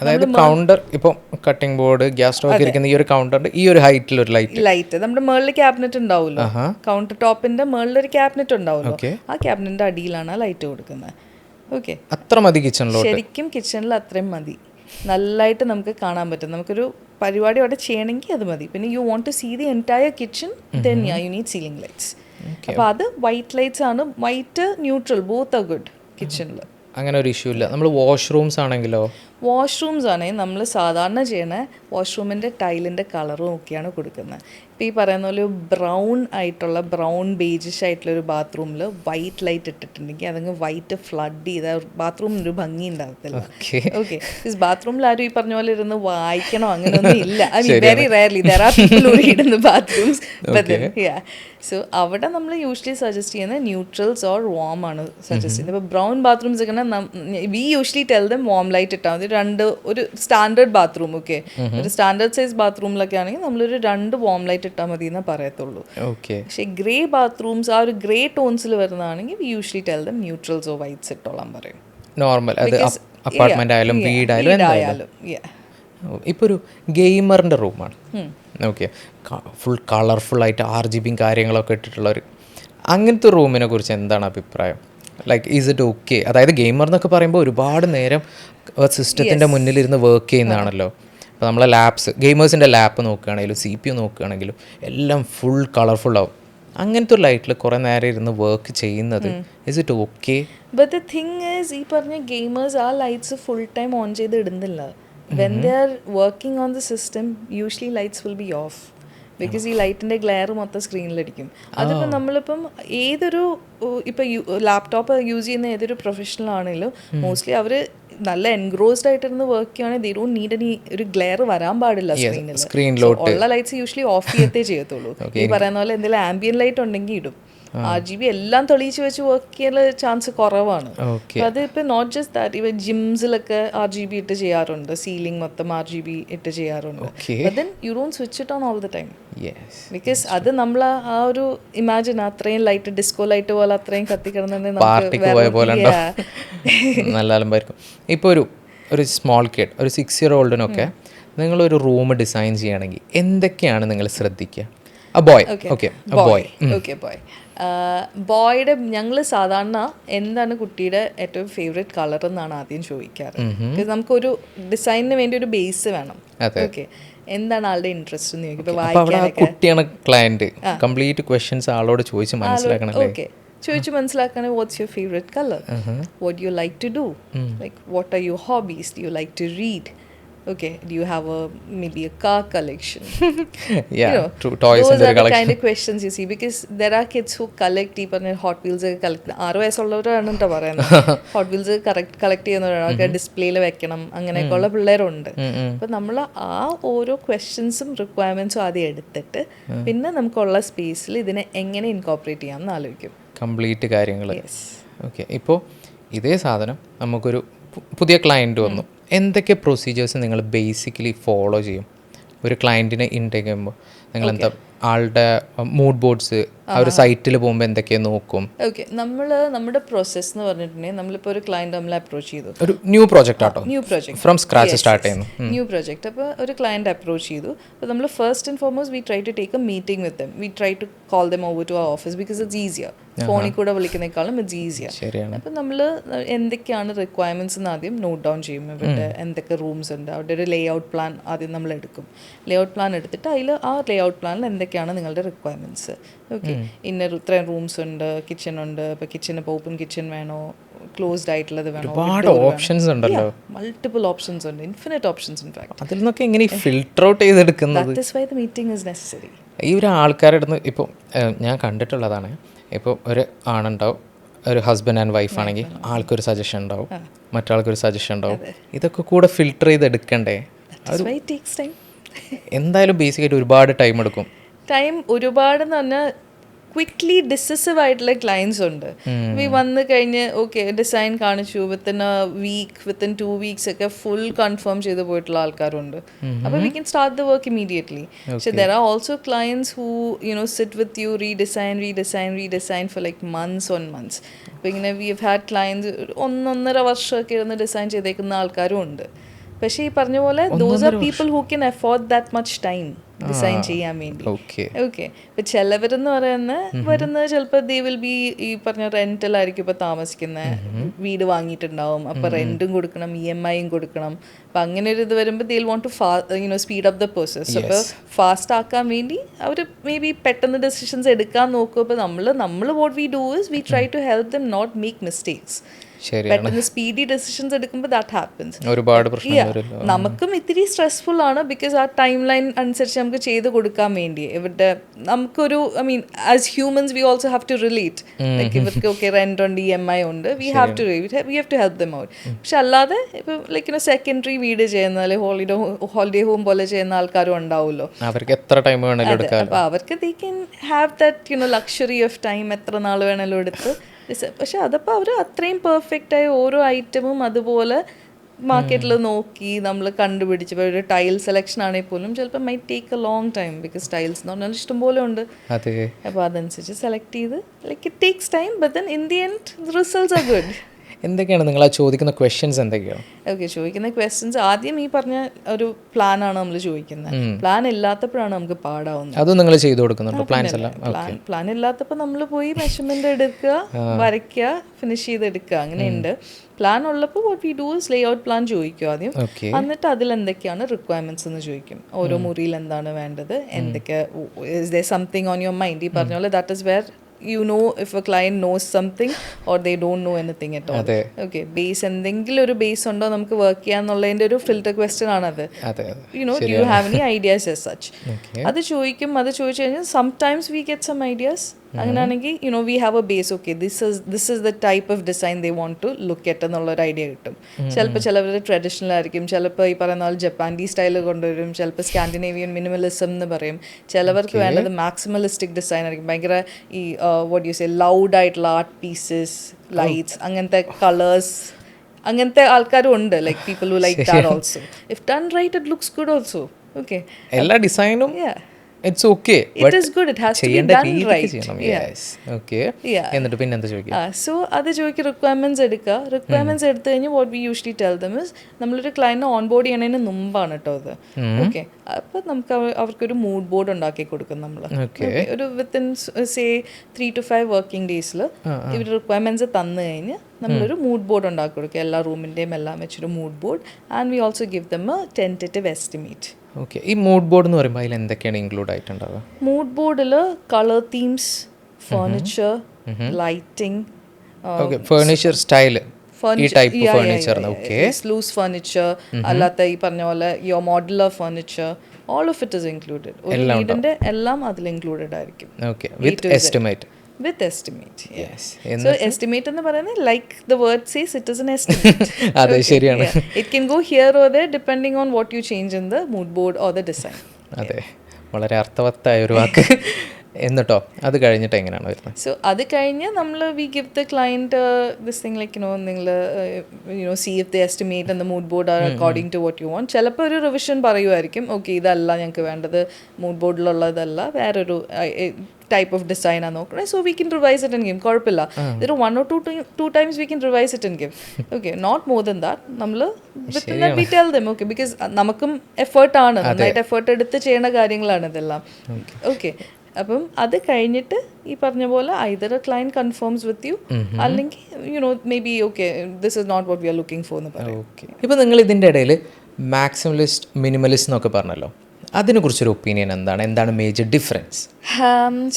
അതായത് കൗണ്ടർ ഇപ്പോൾ കട്ടിംഗ് ബോർഡ്, ഗ്യാസ് സ്റ്റോക്ക് ഇരിക്കുന്ന ഈ ഒരു കൗണ്ടറിന്റെ ഈ ഒരു ഹൈറ്റിൽ ഒരു ലൈറ്റ് നമ്മുടെ മുകളിൽ ക്യാബിനറ്റ് ഉണ്ടാവുമല്ലോ, കൗണ്ടർ ടോപ്പിന്റെ മുകളിലൊരു ക്യാബിനറ്റ് ഉണ്ടാവുമല്ലോ, ആ ക്യാബിനറ്റിന്റെ അടിയിലാണ് ആ ലൈറ്റ് കൊടുക്കുന്നത്. ഓക്കെ, അത്ര മതി കിച്ചണിലോട്ട്. ശരിക്കും കിച്ചണിൽ അത്രയും മതി, നല്ലതായിട്ട് നമുക്ക് കാണാൻ പറ്റും. നമുക്കൊരു പരിപാടി അവിടെ ചെയ്യണമെങ്കിൽ അത് മതി. പിന്നെ you want to see the entire kitchen, then you need ceiling lights. അപ്പോൾ അത് വൈറ്റ് ലൈറ്റ്സ് ആണ്. White, neutral, both are good കിച്ചണിൽ. അങ്ങനെ ഒരു ഇഷ്യൂ ഇല്ല. നമ്മൾ വാഷ്റൂംസ് ആണെങ്കിലോ? വാഷ്റൂംസ് ആണെങ്കിൽ നമ്മൾ സാധാരണ ചെയ്യണ വാഷ്റൂമിൻ്റെ ടൈലിൻ്റെ കളറും ഒക്കെയാണ് കൊടുക്കുന്നത്. ഇപ്പോൾ ഈ പറയുന്ന പോലെ ബ്രൗൺ ആയിട്ടുള്ള, ബ്രൗൺ ബേജിഷ് ആയിട്ടുള്ള ഒരു ബാത്റൂമിൽ വൈറ്റ് ലൈറ്റ് ഇട്ടിട്ടുണ്ടെങ്കിൽ അതങ്ങ് വൈറ്റ് ഫ്ലഡ് ചെയ്ത ബാത്റൂമിന് ഒരു ഭംഗി ഉണ്ടാകത്തില്ല. ഓക്കെ, ബാത്റൂമിൽ ആരും ഈ പറഞ്ഞ പോലെ ഇരുന്ന് വായിക്കണോ അങ്ങനെയൊന്നും ഇല്ല. I mean very rarely there are people who read in the bathrooms. So അവിടെ നമ്മൾ യൂഷ്വലി സജസ്റ്റ് ചെയ്യുന്നത് ന്യൂട്രൽസ് ഓർ വാം ആണ് സജസ്റ്റ് ചെയ്യുന്നത്. ഇപ്പോൾ ബ്രൗൺ ബാത്റൂംസ് ഒക്കെ V usually tell dum warm light ഇട്ടാൽ മതി. ഒരു സ്റ്റാൻഡേർഡ് ബാത്റൂം, ഓക്കെ, ഒരു സ്റ്റാൻഡേർഡ് സൈസ് ബാത്റൂമിലൊക്കെ ആണെങ്കിൽ നമ്മളൊരു 2 വാം ലൈറ്റ് ഇട്ടാൽ മതി എന്നേ പറയത്തുള്ളൂ. പക്ഷേ ഗ്രേ ബാത്റൂംസ്, ആ ഒരു ഗ്രേ ടോൺസിൽ വരുന്നതാണെങ്കിൽ we usually tell them neutrals or whites ഇട്ടോളാൻ പറയും. നോർമൽ അപ്പാർട്ട്മെന്റ് ആയാലും വീടായാലും എന്തായാലും. ഇപ്പോൾ ഒരു ഗെയിമറിൻ്റെ റൂമാണ്, ഓക്കെ, ഫുൾ കളർഫുൾ ആയിട്ട് RGB കാര്യങ്ങളൊക്കെ ഇട്ടിട്ടുള്ള ഒരു അങ്ങനത്തെ റൂമിനെ കുറിച്ച് എന്താണ് അഭിപ്രായം? Like is it okay? അതായത് ഗെയിമർ എന്നൊക്കെ പറയുമ്പോൾ ഒരുപാട് നേരം സിസ്റ്റത്തിൻ്റെ മുന്നിലിരുന്ന് വർക്ക് ചെയ്യുന്നതാണല്ലോ. അപ്പോൾ നമ്മളെ ലാപ്സ്, ഗെയിമേഴ്സിൻ്റെ ലാപ്പ് നോക്കുകയാണെങ്കിലും CPU നോക്കുകയാണെങ്കിലും എല്ലാം ഫുൾ കളർഫുൾ ആവും. അങ്ങനത്തെ ഒരു ലൈറ്റിൽ കുറേ നേരം ഇരുന്ന് വർക്ക് ചെയ്യുന്നത് is it okay? But the thing is, ഈ പറഞ്ഞ ഗെയിമേഴ്സ് ആ ലൈറ്റ്സ് ഫുൾ ടൈം ഓൺ ചെയ്ത് ഇടുന്നില്ല. When they are working on the system usually lights will be of, because ഈ ലൈറ്റിൻ്റെ ഗ്ലെയർ മൊത്തം സ്ക്രീനിലടിക്കും. അതിപ്പോൾ നമ്മളിപ്പം ഏതൊരു ഇപ്പോൾ ലാപ്ടോപ്പ് യൂസ് ചെയ്യുന്ന ഏതൊരു പ്രൊഫഷണൽ ആണെങ്കിലും മോസ്റ്റ്ലി അവർ നല്ല എൻഗ്രോസ്ഡ് ആയിട്ടിരുന്ന് വർക്ക് ചെയ്യുകയാണെങ്കിൽ ദേ ഡോണ്ട് നീഡ് എനി ഒരു ഗ്ലെയർ വരാൻ പാടില്ല സ്ക്രീനിലോട്ട്. ഉള്ള ലൈറ്റ്സ് യൂഷ്വലി ഓഫ് ചെയ്യത്തേ ചെയ്യത്തുള്ളൂ. ഈ പറയുന്ന പോലെ എന്തെങ്കിലും ആംബിയൻ ലൈറ്റ് ഉണ്ടെങ്കിൽ ഇടും. RGB എല്ലാം തെളിയിച്ച് വെച്ച് വർക്ക് ചെയ്യാൻ ചാൻസ് കുറവാണ്. അതിപ്പോൾ നോട്ട് ജസ്റ്റ് ദാറ്റ്, ഇവ ജിംസിലൊക്കെ RGB ഇട്ട് ചെയ്യാറുണ്ട്, സീലിംഗ് മൊത്തം RGB ഇട്ട് ചെയ്യാറുണ്ട്. Then you don't switch it on all the time, because അത് നമ്മൾ ആ ഒരു ഇമാജിൻ അത്രയും ലൈറ്റ്, ഡിസ്കോ ലൈറ്റ് പോലെ അത്രയും കത്തിക്കിടന്നുണ്ടെങ്കിൽ നല്ല അലമ്പായിരിക്കും. ഇപ്പോൾ ഒരു സ്മോൾ കിഡ്, ഒരു 6 year oldനൊക്കെ നിങ്ങളൊരു റൂം ഡിസൈൻ ചെയ്യുകയാണെങ്കിൽ എന്തൊക്കെയാണ് നിങ്ങൾ ശ്രദ്ധിക്കുക? ബോയുടെ ഞങ്ങൾ സാധാരണ എന്താണ് കുട്ടിയുടെ ഏറ്റവും ഫേവറേറ്റ് കളർ എന്നാണ് ആദ്യം ചോദിക്കാറ്. നമുക്കൊരു ഡിസൈനിന് വേണ്ടി ഒരു ബേസ് വേണം. ഓക്കെ, എന്താണ് ആളുടെ ഇൻട്രസ്റ്റ് എന്ന് ചോദിച്ചു മനസ്സിലാക്കണേ. What's your favourite colour, what you like to do, like what are your hobbies, do you like to read, okay, do you have maybe a car collection? Toys, those are the kind of questions you see, because there are kids who collect even hot wheels ഒക്കെ collect 6 വയസ്സുള്ളവരാണ് കേട്ടോ പറയുന്നത്. Hot wheels collect ചെയ്യുന്നവരാണ്, ഡിസ്പ്ലേയിൽ വെക്കണം, അങ്ങനെയൊക്കെ ഉള്ള പിള്ളേരുണ്ട്. അപ്പം നമ്മൾ ആ ഓരോ ക്വസ്റ്റ്യൻസും റിക്വയർമെന്റ്സും ആദ്യം എടുത്തിട്ട് പിന്നെ നമുക്കുള്ള സ്പേസിൽ ഇതിനെ എങ്ങനെ ഇൻകോർപ്പറേറ്റ് ചെയ്യാമെന്ന് ആലോചിക്കും, കംപ്ലീറ്റ് കാര്യങ്ങൾ. ഓക്കെ, ഇപ്പോൾ ഇതേ സാധനം നമുക്കൊരു പുതിയ ക്ലയൻറ്റ് വന്നു, എന്തൊക്കെ പ്രൊസീജിയേഴ്സ് നിങ്ങൾ ബേസിക്കലി ഫോളോ ചെയ്യും ഒരു ക്ലയൻറ്റിനെ ഇൻടേക്ക് ചെയ്യുമ്പോൾ? നിങ്ങൾ എന്താ ആളുടെ മൂഡ് ബോർഡ്സ് ആ ഒരു സൈറ്റിൽ പോകുമ്പോൾ എന്തൊക്കെയാണ് നോക്കും? ഓക്കെ, നമ്മുടെ പ്രോസസ്സ് എന്ന് പറഞ്ഞിട്ടുണ്ടെങ്കിൽ നമ്മളിപ്പോൾ ഒരു ക്ലയൻറ്റ് നമ്മളെ അപ്രോച്ച് ചെയ്തു, ഒരു ന്യൂ പ്രോജക്റ്റ് ആട്ടോ, new project from scratch start ചെയ്യുന്നു, ന്യൂ പ്രോജക്റ്റ്. അപ്പോൾ ഒരു ക്ലയൻറ്റ് അപ്രോച്ച് ചെയ്തു. അപ്പോൾ നമ്മൾ first and foremost we try to take a meeting with them. We try to call them over to അവർ ഓഫീസ് ബിക്കോസ് ഇറ്റ്സ് ഈസിയർ. ഫോണിൽ കൂടെ വിളിക്കുന്നേക്കാളും it's easier. അപ്പോൾ നമ്മൾ എന്തൊക്കെയാണ് റിക്വയർമെൻറ്റ്സ് എന്ന് ആദ്യം നോട്ട് ഡൗൺ ചെയ്യും. ഇവിടെ എന്തൊക്കെ റൂംസ് ഉണ്ട്, അവിടെ ഒരു ലേ ഔട്ട് പ്ലാൻ ആദ്യം നമ്മൾ എടുക്കും. ലേ ഔട്ട് പ്ലാൻ എടുത്തിട്ട് അതിൽ ആ ലേ ഔട്ട് പ്ലാനിൽ എന്തൊക്കെയാണ് നിങ്ങളുടെ റിക്വയർമെൻറ്റ്സ്. ഓക്കെ, ഇത്രയും റൂംസ് ഉണ്ട്, കിച്ചൺ ഉണ്ട്, ഇപ്പോൾ കിച്ചൺ ഇപ്പോൾ ഓപ്പൺ കിച്ചൺ വേണോ, ക്ലോസ്ഡ് ആയിട്ടുള്ളത് വേണോ, ഒരുപാട് ഓപ്ഷൻസ് ഉണ്ടല്ലോ, മൾട്ടിപ്പിൾ ഓപ്ഷൻസ് ഉണ്ട്, ഇൻഫിനിറ്റ് ഓപ്ഷൻസ്. ഇൻ ഫാക്ട് അതിൽ നിന്നൊക്കെ എങ്ങനെ ഫിൽട്ടർ ഔട്ട് ചെയ്തെടുക്കുന്നത്? That is why the meeting is necessary. ഈ ഒരു ആൾക്കാരുടെ അടുത്ത് ഇപ്പോൾ ഞാൻ കണ്ടിട്ടുള്ളതാണ്, ഇപ്പോൾ ഒരു ആണുണ്ടാവും, ഒരു ഹസ്ബൻഡ് ആൻഡ് വൈഫ് ആണെങ്കിൽ ആൾക്കൊരു സജഷൻ ഉണ്ടാവും, മറ്റാൾക്കൊരു സജഷൻ ഉണ്ടാവും. ഇതൊക്കെ കൂടെ ഫിൽട്ടർ ചെയ്തെടുക്കണ്ടേ? എന്തായാലും ബേസിക്കായിട്ട് ഒരുപാട് ടൈം എടുക്കും. ടൈം ഒരുപാടെന്ന് പറഞ്ഞാൽ ക്വിക്ക്ലി ഡിസിസീവ് ആയിട്ടുള്ള ക്ലയൻസ് ഉണ്ട്. ഈ വന്ന് കഴിഞ്ഞ് ഓക്കെ ഡിസൈൻ കാണിച്ചു, within a week, within 2 weeks ഒക്കെ ഫുൾ കൺഫേം ചെയ്ത് പോയിട്ടുള്ള ആൾക്കാരുണ്ട്. അപ്പോൾ we can start the work immediately. പക്ഷേ there are also clients who sit with you, redesign for like months on months. അപ്പോൾ ഇങ്ങനെ വി ഹവ് ഹാഡ് ക്ലയൻസ് 1.5 വർഷമൊക്കെ ഇരുന്ന് ഡിസൈൻ ചെയ്തേക്കുന്ന ആൾക്കാരും ഉണ്ട്. പക്ഷേ ഈ പറഞ്ഞ പോലെ those are people who can afford that much time design ചെയ്യാൻ വേണ്ടി. ഓക്കെ, ഇപ്പം ചിലവരെന്ന് വരുന്നത് ചിലപ്പോൾ ദേ വിൽ ബി ഈ പറഞ്ഞ റെന്റലായിരിക്കും ഇപ്പോൾ താമസിക്കുന്നത്, വീട് വാങ്ങിയിട്ടുണ്ടാവും, അപ്പോൾ റെന്റും കൊടുക്കണം, EMI കൊടുക്കണം. അപ്പം അങ്ങനെ ഒരു ഇത് വരുമ്പോൾ they will want to speed up the process. അപ്പോൾ ഫാസ്റ്റ് ആക്കാൻ വേണ്ടി അവർ മേ ബി പെട്ടെന്ന് ഡെസിഷൻസ് എടുക്കാൻ നോക്കും. അപ്പോൾ നമ്മൾ what we do is we try to help them not make mistakes. പെട്ടെന്ന് സ്പീഡി ഡെസിഷൻസ് എടുക്കുമ്പോൾ ദാറ്റ് ഹാപ്പൻസ്. ഒരുപാട് പ്രശ്നങ്ങൾ നമുക്കും ഇത്തിരി സ്ട്രെസ്ഫുൾ ആണ് ബിക്കോസ് ആ ടൈം ലൈൻ അനുസരിച്ച് നമുക്ക് ചെയ്ത് കൊടുക്കാൻ വേണ്ടി. ഇവിടെ നമുക്കൊരു as humans we also have to relate. Like ഇവർക്ക് ഓക്കെ റെന്റ് ഉണ്ട്, EMI ഉണ്ട്, we have to help them out. പക്ഷെ അല്ലാതെ ഇപ്പം ലൈക്ക് സെക്കൻഡറി വീട് ചെയ്യുന്ന അല്ലെങ്കിൽ ഹോളിഡേ ഹോം പോലെ ചെയ്യുന്ന ആൾക്കാരും ഉണ്ടാവുമല്ലോ. അവർക്ക് എത്ര ടൈം വേണമെങ്കിലും എടുക്കാം. അപ്പോൾ അവർക്ക് they can have that luxury of time, എത്ര നാൾ വേണമെങ്കിലും എടുത്ത്. പക്ഷെ അതപ്പോൾ അവർ അത്രയും പെർഫെക്റ്റായ ഓരോ ഐറ്റമും അതുപോലെ മാർക്കറ്റിൽ നോക്കി നമ്മൾ കണ്ടുപിടിച്ച്. ഇപ്പോൾ ഒരു ടൈൽ സെലക്ഷൻ ആണെങ്കിൽ പോലും ചിലപ്പോൾ my take A long time because tiles എന്ന് പറഞ്ഞാൽ ഇഷ്ടംപോലെ ഉണ്ട്. അപ്പോൾ അതനുസരിച്ച് സെലക്ട് ചെയ്ത് like it takes time but then in the end results are good. എന്തൊക്കെയാണ് നിങ്ങൾ ചോദിക്കുന്ന ക്വസ്റ്റ്യൻസ്? എന്തൊക്കെയാണ് ചോദിക്കുന്ന ക്വസ്റ്റ്യൻസ്? ആദ്യം ഈ പറഞ്ഞ ഒരു പ്ലാനാണ് നമ്മൾ ചോദിക്കുന്നത്. പ്ലാൻ ഇല്ലാത്തപ്പോഴാണ് നമുക്ക് പാടാവുന്നത്. അതും നിങ്ങൾ ചെയ്തു കൊടുക്കുന്നുണ്ടോ? പ്ലാൻ ഇല്ലാത്തപ്പോൾ നമ്മൾ പോയി മെഷർമെന്റ് എടുക്കുക, വരയ്ക്കുക, ഫിനിഷ് ചെയ്തെടുക്കുക, അങ്ങനെയുണ്ട്. പ്ലാൻ ഉള്ളപ്പോൾ what we do is Leh out plan ചോദിക്കും ആദ്യം. എന്നിട്ട് അതിൽ എന്തൊക്കെയാണ് റിക്വയർമെന്റ്സ് എന്ന് ചോദിക്കും. ഓരോ മുറിയിൽ എന്താണ് വേണ്ടത്, എന്തൊക്കെ is there something on your mind. ഈ പറഞ്ഞ പോലെ that is where you know if a client knows something or they don't know anything at all. Okay, base എന്തെങ്കിലും ഒരു ബേസ് ഉണ്ടോ നമുക്ക് വർക്ക് ചെയ്യാന്നുള്ളതിൻ്റെ ഒരു ഫിൽറ്റർ ക്വസ്റ്റ്യൻ ആണത്. Do you have any ideas as such? അത് ചോദിക്കും. അത് ചോദിച്ചു കഴിഞ്ഞാൽ sometimes we get some ideas. അങ്ങനെയാണെങ്കിൽ we have a base. Okay, this is the type of design they want to look at എന്നുള്ളൊരു idea കിട്ടും. ചിലവർ ട്രഡീഷണൽ ആയിരിക്കും, ചിലപ്പോൾ ഈ പറയുന്ന പോലെ ജപ്പാനീസ് സ്റ്റൈൽ കൊണ്ടുവരും, ചിലപ്പോൾ സ്കാൻഡിനേവിയൻ മിനിമലിസം എന്ന് പറയും. ചിലവർക്ക് വേണ്ടത് മാക്സിമലിസ്റ്റിക് ഡിസൈൻ ആയിരിക്കും, ഭയങ്കര ഈ വാട്ട് യു സേ ലൗഡ് ആയിട്ടുള്ള ആർട്ട് പീസസ്, ലൈറ്റ്സ്, അങ്ങനത്തെ കളേഴ്സ്, അങ്ങനത്തെ ആൾക്കാരും ഉണ്ട്. Like people who like that also. If done right it looks good also. Okay, എല്ലാ ഡിസൈനും it's okay, it is good, it has to be done right. Yes, okay. എന്നിട്ട് പിന്നെ എന്താ ചോദിക്കുക? So അത് ചോദിക്കുക, റിക്വയർമെന്റ്സ് എടുക്കുക. റിക്വയർമെന്റ്സ് എടുത്തു കഴിഞ്ഞാൽ what we usually tell them is നമ്മളൊരു ക്ലയന്റിനെ ഓൺബോർഡ് ചെയ്യുന്നതിന് മുമ്പാണ് കേട്ടോ ഇത്. ഓക്കെ, അപ്പോൾ നമുക്ക് അവർക്കൊരു മൂഡ് ബോർഡ് ഉണ്ടാക്കി കൊടുക്കും നമ്മൾ. ഒരു വിത്തിൻ സേ 3 to 5 വർക്കിംഗ് ഡേയ്സിൽ ഇവർ റിക്വയർമെന്റ്സ് തന്നു കഴിഞ്ഞ് നമ്മളൊരു മൂഡ് ബോർഡ് ഉണ്ടാക്കി കൊടുക്കുക. എല്ലാ റൂമിൻ്റെയും എല്ലാം വെച്ചൊരു mood board. And we also give them a tentative estimate. Okay, ഈ മൂഡ് ബോർഡ് എന്ന് പറയുമ്പോൾ അതിൽ എന്തൊക്കെയാണ് ഇൻക്ലൂഡ് ആയിട്ടുണ്ടാവുക? മൂഡ് ബോർഡിൽ colour themes, furniture, lighting, furniture style, ഈ ടൈപ്പ് ഫർണിച്ചർ, ലൂസ് ഫർണിച്ചർ, അല്ലാത്ത ഈ പറഞ്ഞ പോലെ your modular furniture, all of it is included. ഒരു വീടിന്റെ എല്ലാം അതിൽ ഇൻക്ലൂഡഡ് ആയിരിക്കും. Okay, with estimate. With estimate, yes. So estimate എന്ന് പറയുന്നത് like the word says, it is an estimate. അതെ, ശരിയാണ്. It can go here or there depending on what you change in the mood board or the design. അതെ, വളരെ അർത്ഥവത്തായ ഒരു വാക്ക്. എന്നിട്ടോ അത് കഴിഞ്ഞിട്ട് എങ്ങനെയാണ് വരുന്നത്? സോ അത് കഴിഞ്ഞ് നമ്മൾ we give the client this thing like നിങ്ങൾ see if the estimate and the mood board are according to what you want. ചിലപ്പോൾ ഒരു റിവിഷൻ പറയുമായിരിക്കും, ഓക്കെ ഇതല്ല ഞങ്ങൾക്ക് വേണ്ടത്, മൂഡ് ബോർഡിലുള്ളതല്ല, വേറൊരു ടൈപ്പ് ഓഫ് ഡിസൈൻ ആണ് നോക്കണേ, so we can revise it and give. കുഴപ്പമില്ല, ഇതൊരു 1 or 2 times we can revise it and give. Okay, not more than that. നമ്മൾ we tell them okay, because നമുക്കും എഫേർട്ടാണ്, നന്നായിട്ട് എഫേർട്ട് എടുത്ത് ചെയ്യേണ്ട കാര്യങ്ങളാണ് ഇതെല്ലാം. ഓക്കെ, അപ്പം അത് കഴിഞ്ഞിട്ട് ഈ പറഞ്ഞ പോലെ either a client confirms with you, അല്ലെങ്കിൽ maybe okay this is not what we are looking for എന്ന് പറയും. ഓക്കെ, ഇപ്പോൾ നിങ്ങൾ ഇതിൻ്റെ ഇടയിൽ മാക്സിമലിസ്റ്റ് മിനിമലിസ്റ്റ് എന്നൊക്കെ പറഞ്ഞല്ലോ, അതിനെക്കുറിച്ചൊരു ഒപ്പീനിയൻ എന്താണ് major difference?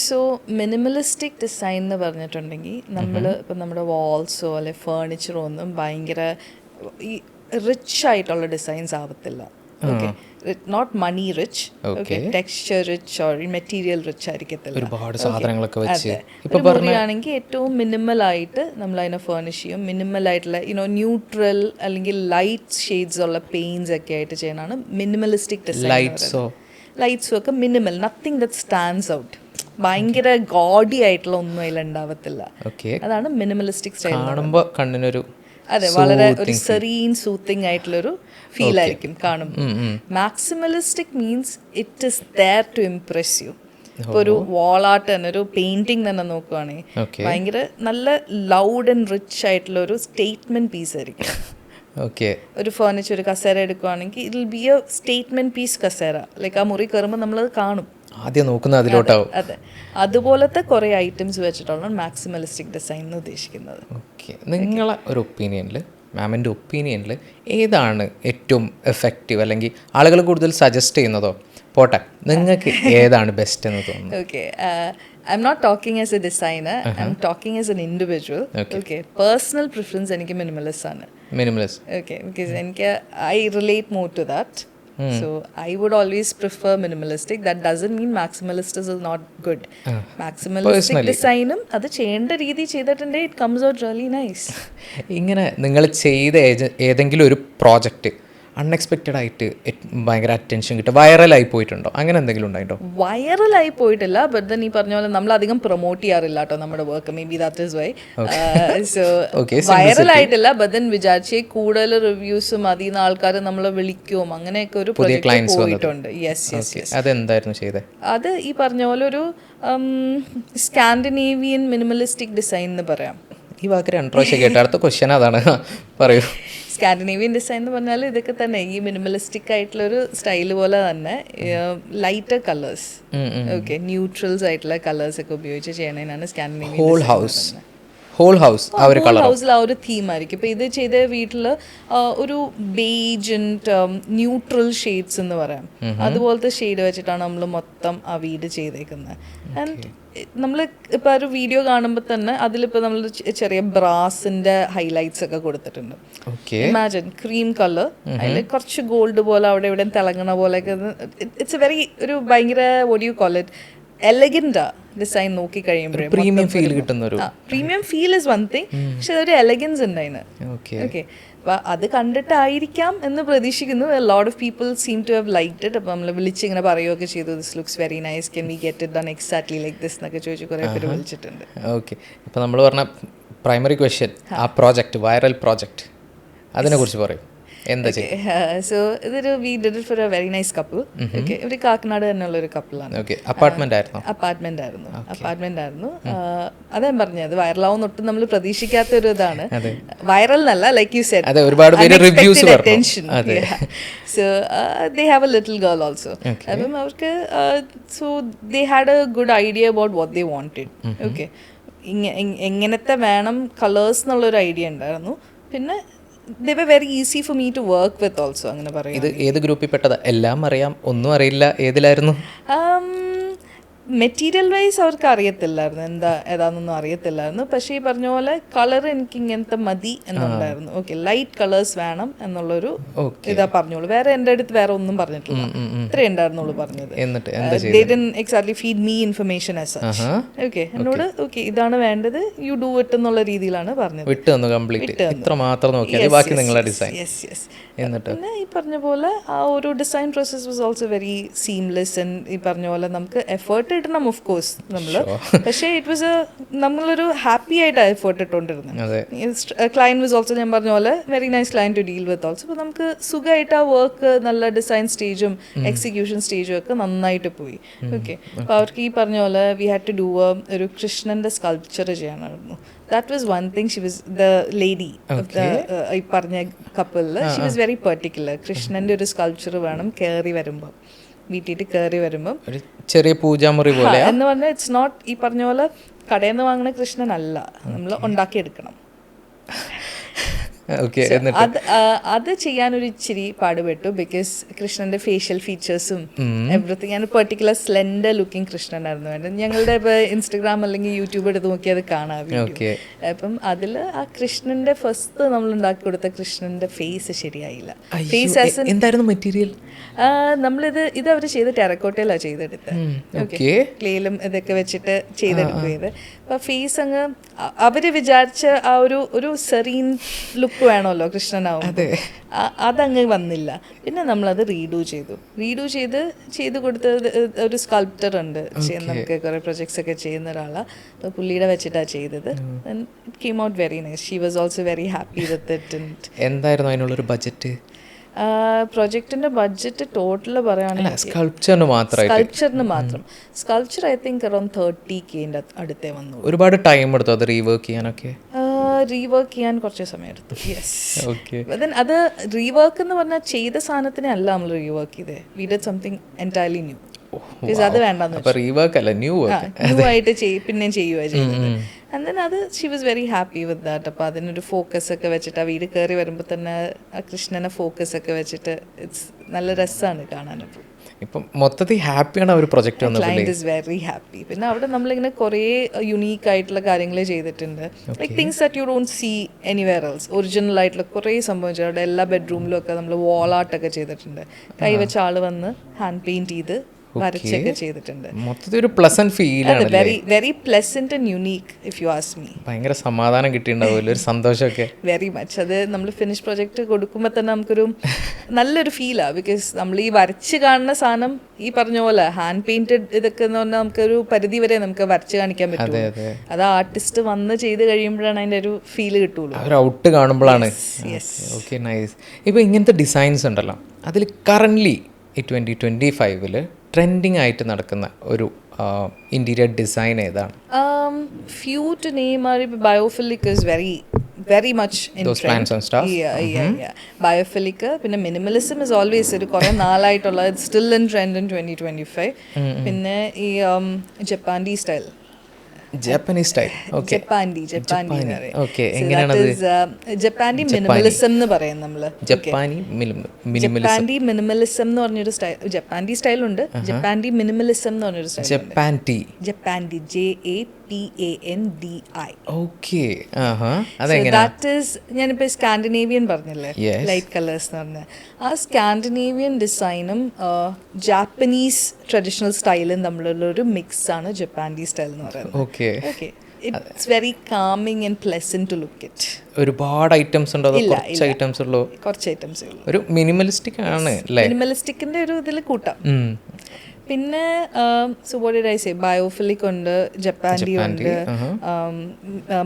So minimalistic design എന്ന് പറഞ്ഞിട്ടുണ്ടെങ്കിൽ നമ്മൾ ഇപ്പം നമ്മുടെ വാൾസോ അല്ലെ ഫേർണിച്ചറോ ഒന്നും ഭയങ്കര ഈ റിച്ച് ആയിട്ടുള്ള ഡിസൈൻസ് ആവത്തില്ല. Okay, not money rich, okay texture rich or material rich ആയിരിക്കത്തില്ല. ഒരുപാട് സാധനങ്ങളൊക്കെ വെച്ച് ഇപ്പോൾ പറയുകയാണെങ്കിൽ ഏറ്റവും മിനിമലായിട്ട് നമ്മൾ അതിനെ ഫേർണിഷ് ചെയ്യും. മിനിമലായിട്ടുള്ള ന്യൂട്രൽ അല്ലെങ്കിൽ ലൈറ്റ് ഷെയ്ഡ്സ് ഉള്ള പെയിൻസ് ഒക്കെ ആയിട്ട് ചെയ്യണതാണ് മിനിമലിസ്റ്റിക് ഡിസൈൻ. ലൈറ്റ്സും ഒക്കെ minimal, nothing that stands out. ഭയങ്കര ഗോഡി ആയിട്ടുള്ള ഒന്നും അതിൽ ഉണ്ടാവത്തില്ല. അതാണ് മിനിമലിസ്റ്റിക് സ്റ്റൈൽ. കാണുമ്പോൾ കണ്ണിനൊരു അതെ, വളരെ ഒരു സെറീൻ സൂത്തിങ് ആയിട്ടുള്ളൊരു ഫീൽ ആയിരിക്കും കാണുമ്പോൾ. Maximalistic means it is there to impress you. ഇപ്പോൾ ഒരു വാൾ ആർട്ട് തന്നെ, ഒരു പെയിന്റിങ് തന്നെ നോക്കുവാണെങ്കിൽ ഭയങ്കര നല്ല ലൗഡ് ആൻഡ് റിച്ച് ആയിട്ടുള്ള ഒരു സ്റ്റേറ്റ്മെന്റ് പീസ് ആയിരിക്കും. ഒരു ഫർണിച്ചർ, ഒരു കസേര എടുക്കുവാണെങ്കിൽ it will be a statement piece കസേര. ലൈക്ക് ആ മുറി കയറുമ്പോൾ നമ്മളത് കാണും, ആദ്യം നോക്കുന്നത് അതിലോട്ടാവും. അതെ, അതുപോലത്തെ കുറേ ഐറ്റംസ് വെച്ചിട്ടുള്ള മാക്സിമലിസ്റ്റിക് ഡിസൈൻ എന്ന് ഉദ്ദേശിക്കുന്നത്. ഓക്കെ, നിങ്ങളെ ഒരു ഒപ്പീനിയനിൽ, മാമിൻ്റെ ഒപ്പീനിയനിൽ ഏതാണ് ഏറ്റവും എഫക്റ്റീവ്, അല്ലെങ്കിൽ ആളുകൾ കൂടുതൽ സജസ്റ്റ് ചെയ്യുന്നതോ പോട്ടെ, നിങ്ങൾക്ക് ഏതാണ് ബെസ്റ്റ് എന്ന് തോന്നുന്നു? Okay, I'm not talking as a designer, I'm talking as an individual. Okay, personal preference എനിക്ക് minimalist ആണ്. Okay, because I relate more to that. So I would always prefer minimalistic. That doesn't mean maximalist is not good. Maximalistic design അത് ചെയ്യേണ്ട രീതി ചെയ്തിട്ടുണ്ടെങ്കിൽ it comes out really nice. ഇങ്ങനെ നിങ്ങൾ ചെയ്ത ഏതെങ്കിലും ഒരു പ്രോജക്റ്റ് അൺഎക്സ്പെക്റ്റഡ് ആയിട്ട് ഭയങ്കര അറ്റൻഷൻ കിട്ടും, വൈറലായി പോയിട്ടുണ്ടോ? അങ്ങനെ എന്തെങ്കിലും ഉണ്ടായിട്ടോ? വൈറലായി പോയിട്ടില്ല, ബട്ട് ദെൻ ഈ പറഞ്ഞ പോലെ നമ്മൾ അധികം പ്രൊമോട്ട് ചെയ്യാറില്ല കേട്ടോ നമ്മുടെ work. Maybe that is why. So വൈറലായിട്ടില്ല, ബട്ട് ദെൻ വിചാരിച്ച് കൂടുതൽ റിവ്യൂസും അതിൽ നിന്ന് ആൾക്കാർ നമ്മളെ വിളിക്കും, അങ്ങനെയൊക്കെ ഒരു പ്രൊജക്റ്റ് പോയിട്ടുണ്ട്. യെസ്. അതെന്തായിരുന്നു ചെയ്തത്? അത് ഈ പറഞ്ഞ പോലെ ഒരു സ്കാൻഡിനേവിയൻ മിനിമലിസ്റ്റിക് ഡിസൈൻ എന്ന് പറയാം. ഈ വാക്ക് രണ്ടു പ്രാവശ്യം കേട്ട, അടുത്ത ക്വസ്റ്റ്യൻ അതാണ്, പറയൂ. സ്കാൻഡിനേവിയൻ ഡിസൈൻ എന്ന് പറഞ്ഞാൽ ഇതൊക്കെ തന്നെ ഈ മിനിമലിസ്റ്റിക് ആയിട്ടുള്ളൊരു സ്റ്റൈൽ പോലെ തന്നെ ലൈറ്റർ കളേഴ്സ്, ഓക്കെ ന്യൂട്രൽസ് ആയിട്ടുള്ള കളേഴ്സ് ഒക്കെ ഉപയോഗിച്ച് ചെയ്യണതിനാണ് സ്കാൻഡിനേവിയൻ. ഹോൾ ഹൗസിൽ ആ ഒരു തീം ആയിരിക്കും. ഇപ്പം ഇത് ചെയ്ത വീട്ടിൽ ഒരു ബേജ് ആൻഡ് ന്യൂട്രൽ ഷെയ്ഡ്സ് എന്ന് പറയാം, അതുപോലത്തെ ഷെയ്ഡ് വെച്ചിട്ടാണ് നമ്മൾ മൊത്തം ആ വീട് ചെയ്തേക്കുന്നത്. ആൻഡ് നമ്മൾ ഇപ്പം ഒരു വീഡിയോ കാണുമ്പോൾ തന്നെ അതിലിപ്പോൾ നമ്മൾ ചെറിയ ബ്രാസിൻ്റെ ഹൈലൈറ്റ്സ് ഒക്കെ കൊടുത്തിട്ടുണ്ട്. ഇമാജിൻ ക്രീം കളർ, അതിൽ കുറച്ച് ഗോൾഡ് പോലെ അവിടെ ഇവിടെ തിളങ്ങണ പോലെയൊക്കെ. ഇറ്റ്സ് എ വെരി ഒരു ഭയങ്കര വോട്ട് യു കോൾ ഇറ്റ് എലഗൻ്റാ ഡിസൈൻ നോക്കി കഴിയുമ്പോഴേ. പ്രീമിയം ഫീൽ കിട്ടുന്ന ഒരു premium feel is one thing, പക്ഷെ അതൊരു എലഗൻസ് ഉണ്ട് അതിന്. ഓക്കെ, അപ്പോൾ അത് കണ്ടിട്ടായിരിക്കാം എന്ന് പ്രതീക്ഷിക്കുന്നു. A lot of people seem to have liked it. അപ്പോൾ നമ്മൾ വിളിച്ചിങ്ങനെ പറയുകയൊക്കെ ചെയ്തു, this looks very nice, can we get it done exactly like this എന്നൊക്കെ ചോദിച്ചു കുറേ പേര് വിളിച്ചിട്ടുണ്ട്. ഓക്കെ, ഇപ്പോൾ നമ്മൾ പറഞ്ഞ പ്രൈമറി ക്വസ്റ്റ്യൻ, ആ പ്രോജക്റ്റ്, വൈറൽ പ്രോജക്റ്റ്, അതിനെക്കുറിച്ച് പറയും. സോ ഇതൊരു we did it for a very nice couple. Okay, ഒരു കാക്കനാട് തന്നെയുള്ള ഒരു കപ്പിളാണ്. അപ്പാർട്ട്മെന്റ് ആയിരുന്നു. അതാ പറഞ്ഞത് വൈറലാവുന്ന ഒട്ടും നമ്മൾ പ്രതീക്ഷിക്കാത്ത ഒരു ഇതാണ്. വൈറൽ എന്നല്ല, ലൈക്ക് യു സെഡ്, ഒരുപാട് പേര് reviews attention. So they have A little girl also. അപ്പം അവർക്ക് so they had A good idea about what they wanted. Okay, എങ്ങനത്തെ വേണം കളേഴ്സ് എന്നുള്ളൊരു ഐഡിയ ഉണ്ടായിരുന്നു. പിന്നെ they were very easy for me to work with also, അങ്ങനെ പറയാം. ഇത് ഏത് ഗ്രൂപ്പിൽ പെട്ടതാ? എല്ലാം അറിയാം, ഒന്നും അറിയില്ല, ഏതിലായിരുന്നു? മെറ്റീരിയൽ വൈസ് അവർക്ക് അറിയത്തില്ലായിരുന്നു, ഏതാണെന്നൊന്നും അറിയത്തില്ലായിരുന്നു. പക്ഷേ ഈ പറഞ്ഞ പോലെ കളർ എനിക്ക് ഇങ്ങനത്തെ മതി എന്നുണ്ടായിരുന്നു. ഓക്കെ, ലൈറ്റ് കളേഴ്സ് വേണം എന്നുള്ളൊരു ഇതാ പറഞ്ഞോളൂ. വേറെ എൻ്റെ അടുത്ത് വേറെ ഒന്നും പറഞ്ഞിട്ടില്ല, ഇത്രേ ഉണ്ടായിരുന്നുള്ളൂ പറഞ്ഞത്. They didn't exactly feed me information as such. Okay, എന്നോട് ഓക്കെ ഇതാണ് വേണ്ടത്, യു ഡു ഇറ്റ് എന്നുള്ള രീതിയിലാണ് പറഞ്ഞത്. പിന്നെ ഈ പറഞ്ഞ പോലെ ആ ഒരു design process was also very seamless. ഈ പറഞ്ഞ പോലെ നമുക്ക് എഫേർട്ട് ഇടണം ഓഫ് കോഴ്സ് നമ്മൾ. പക്ഷേ ഇറ്റ് വാസ് നമ്മളൊരു ഹാപ്പി ആയിട്ട് എഫേർട്ട് ഇട്ടുകൊണ്ടിരുന്നത്. ക്ലയൻറ്റ് വാസ് ഓൾസോ ഞാൻ പറഞ്ഞ പോലെ very nice client to deal with also. അപ്പോൾ നമുക്ക് സുഖമായിട്ട് ആ വർക്ക് നല്ല ഡിസൈൻ സ്റ്റേജും എക്സിക്യൂഷൻ സ്റ്റേജും ഒക്കെ നന്നായിട്ട് പോയി. ഓക്കെ, അപ്പോൾ അവർക്ക് ഈ പറഞ്ഞ പോലെ വി ഹാഡ് ടു ഡു ഒരു കൃഷ്ണൻ്റെ സ്കൾപ്ചർ ചെയ്യാനായിരുന്നു. That was one thing. She was the lady of the I പറഞ്ഞ couple. She was very particular. കൃഷ്ണന്റെ ഒരു സ്കൾപ്ചർ വേണം കയറി വരുമ്പോൾ, വീട്ടിൽ കയറി വരുമ്പോൾ ചെറിയ പൂജാമുറി പോലെ എന്ന് പറഞ്ഞാൽ ഇറ്റ്സ് നോട്ട് ഈ പറഞ്ഞ പോലെ കടയിൽ നിന്ന് വാങ്ങുന്ന കൃഷ്ണനല്ല, നമ്മൾ ഉണ്ടാക്കിയെടുക്കണം. അത് ചെയ്യാനൊരു ഇച്ചിരി പാടുപെട്ടു. ബിക്കോസ് കൃഷ്ണന്റെ ഫേഷ്യൽ ഫീച്ചേഴ്സും everything and particular slender looking കൃഷ്ണനായിരുന്നു വേണ്ടത്. ഞങ്ങളുടെ ഇപ്പോൾ ഇൻസ്റ്റഗ്രാം അല്ലെങ്കിൽ യൂട്യൂബ് എടുത്ത് നോക്കി അത് കാണാം. അപ്പം അതിൽ ആ കൃഷ്ണന്റെ ഫസ്റ്റ് നമ്മൾ ഉണ്ടാക്കി കൊടുത്ത കൃഷ്ണന്റെ ഫേസ് ശരിയായില്ല. ഫേസ് എന്തായിരുന്നു മെറ്റീരിയൽ? ഇത് അവർ ചെയ്ത് ടെറക്കോട്ടയിലാണ് ചെയ്തെടുത്തത്. ഓക്കെ, ക്ലേയിലും ഇതൊക്കെ വെച്ചിട്ട് ചെയ്തെടുക്കുകയത്. അപ്പൊ ഫേസ് അങ്ങ് അവര് വിചാരിച്ച ആ ഒരു സെറീൻ ലുക്ക് വേണമല്ലോ കൃഷ്ണനാവും, അതങ്ങ് വന്നില്ല. പിന്നെ നമ്മളത് റീഡു ചെയ്ത് കൊടുത്ത ഒരു സ്കൾപ്റ്റർ ഉണ്ട്, നമുക്ക് കുറെ പ്രൊജക്ട്സ് ഒക്കെ ചെയ്യുന്ന ഒരാളാണ്. അപ്പോൾ പുള്ളിയുടെ വെച്ചിട്ടാണ് ചെയ്തത്. It came out very nice. She was also very happy with it. എന്തായിരുന്നു അതിനുള്ളൊരു ബഡ്ജറ്റ്? പ്രൊജക്ടിന്റെ ബഡ്ജറ്റ് ടോട്ടൽ പറയുകയാണെങ്കിൽ സ്കൾപ്ചറിന് മാത്രം sculpture I think around 30K അടുത്തേ വന്നു. ഒരുപാട് ടൈം എടുത്തു അത് റീവർക്ക് ചെയ്യാനൊക്കെ? റീവർക്ക് ചെയ്യാൻ കുറച്ച് സമയം എടുത്തു. യെസ്, അത് റീവർക്ക് എന്ന് പറഞ്ഞാൽ ചെയ്ത സാധനത്തിനെ അല്ല നമ്മൾ റീവർക്ക് ചെയ്തേ. We did something entirely new. അത് വേണ്ടെന്ന് ന്യൂ ആയിട്ട് പിന്നെയും ചെയ്യുക ചെയ്തത്. ആൻഡ് ദെൻ അത് she was very happy with that. അപ്പോൾ അതിനൊരു ഫോക്കസ് ഒക്കെ വെച്ചിട്ട് ആ വീട് കയറി വരുമ്പോൾ തന്നെ ആ കൃഷ്ണനെ ഫോക്കസ് ഒക്കെ വെച്ചിട്ട് ഇറ്റ്സ് നല്ല രസമാണ് കാണാനപ്പോൾ. ഇപ്പം മൊത്തത്തിൽ ഹാപ്പിയാണ് ഒരു project. Client is very happy. പിന്നെ അവിടെ നമ്മളിങ്ങനെ കുറേ യുണീക്ക് ആയിട്ടുള്ള കാര്യങ്ങൾ ചെയ്തിട്ടുണ്ട്. Like things that you don't see anywhere else. Original ആയിട്ടുള്ള കുറേ സംഭവിച്ചു. അവിടെ എല്ലാ ബെഡ്റൂമിലും ഒക്കെ നമ്മൾ വാൾ ആർട്ടൊക്കെ ചെയ്തിട്ടുണ്ട്. കൈവച്ച ആൾ വന്ന് ഹാൻഡ് പെയിന്റ് ചെയ്ത് വരച്ചൊക്കെ ചെയ്തിട്ടുണ്ട്. മൊത്തത്തിൽ ഒരു പ്ലസന്റ് ഫീൽ ആണ്. Very pleasant and unique if you ask me. ഭയങ്കര സമാധാനം കിട്ടിയിട്ടുണ്ടാവില്ല, ഒരു സന്തോഷമൊക്കെ. Very much. അത് നമ്മൾ ഫിനിഷ് പ്രൊജക്ട് കൊടുക്കുമ്പോൾ തന്നെ നമുക്കൊരു നല്ലൊരു ഫീലാണ്. ബിക്കോസ് നമ്മൾ ഈ വരച്ച് കാണുന്ന സാധനം ഈ പറഞ്ഞ പോലെ ഹാൻഡ് പെയിന്റഡ് ഇതൊക്കെ എന്ന് പറഞ്ഞാൽ നമുക്കൊരു പരിധി വരെ നമുക്ക് വരച്ച് കാണിക്കാൻ പറ്റും. അത് ആർട്ടിസ്റ്റ് വന്ന് ചെയ്ത് കഴിയുമ്പോഴാണ് അതിൻ്റെ ഒരു ഫീൽ കിട്ടുള്ളൂ, ഒരു ഔട്ട് കാണുമ്പോഴാണ്. Okay, nice. ഇപ്പോൾ ഇങ്ങനത്തെ ഡിസൈൻസ് ഉണ്ടല്ലോ, അതിൽ കറൻ്റ്ലി ഈ 2025 ട്രെൻഡിങ് ആയിട്ട് നടക്കുന്ന ഒരു ഇന്റീരിയർ ഡിസൈൻ ഏതാണ്? Few to name are biophilic is very much in those trend. plants and stuff. Yeah. Biophilic പിന്നെ minimalism is always ഒരു കുറേ നാളായിട്ടുള്ള still in trend in 2025. പിന്നെ ഈ Japandi style. Japanese style. Okay, okay. എങ്ങനെയാണ് അത്? ജപ്പാൻഡി minimalism എന്ന് പറയും നമ്മൾ. ജപ്പാനി മിനിമലിസം എന്ന് പറഞ്ഞൊരു സ്റ്റൈൽ. ജപ്പാൻഡി സ്റ്റൈലുണ്ട്, ജപ്പാൻഡി മിനിമലിസം എന്ന് പറഞ്ഞൊരു style. Japandi JAPANDI. Okay, that is ഞാനിപ്പോൾ സ്കാൻഡിനേവിയൻ പറഞ്ഞില്ലേ, ലൈറ്റ് കളേഴ്സ് എന്ന് പറഞ്ഞ ആ സ്കാൻഡിനേവിയൻ ഡിസൈനും ജാപ്പനീസ് ട്രഡീഷണൽ സ്റ്റൈലും തമ്മിലുള്ള ഒരു മിക്സ് ആണ് ജപ്പാൻഡി സ്റ്റൈൽ എന്ന് പറയുന്നത്. Okay, it's very calming and pleasant to look it. ഒരുപാട് ഐറ്റംസ് ഉണ്ടോ? കുറച്ച് ഐറ്റംസ് ഉള്ളൂ. കുറച്ച് ഐറ്റംസേ ഉള്ളൂ. ഒരു മിനിമലിസ്റ്റിക് ആണ്. മിനിമലിസ്റ്റിക്കിന്റെ ഒരു ഇതിൽ കൂട്ടാം. പിന്നെ ബയോഫിലിക് ഉണ്ട്, ജപ്പാൻഡി ഉണ്ട്,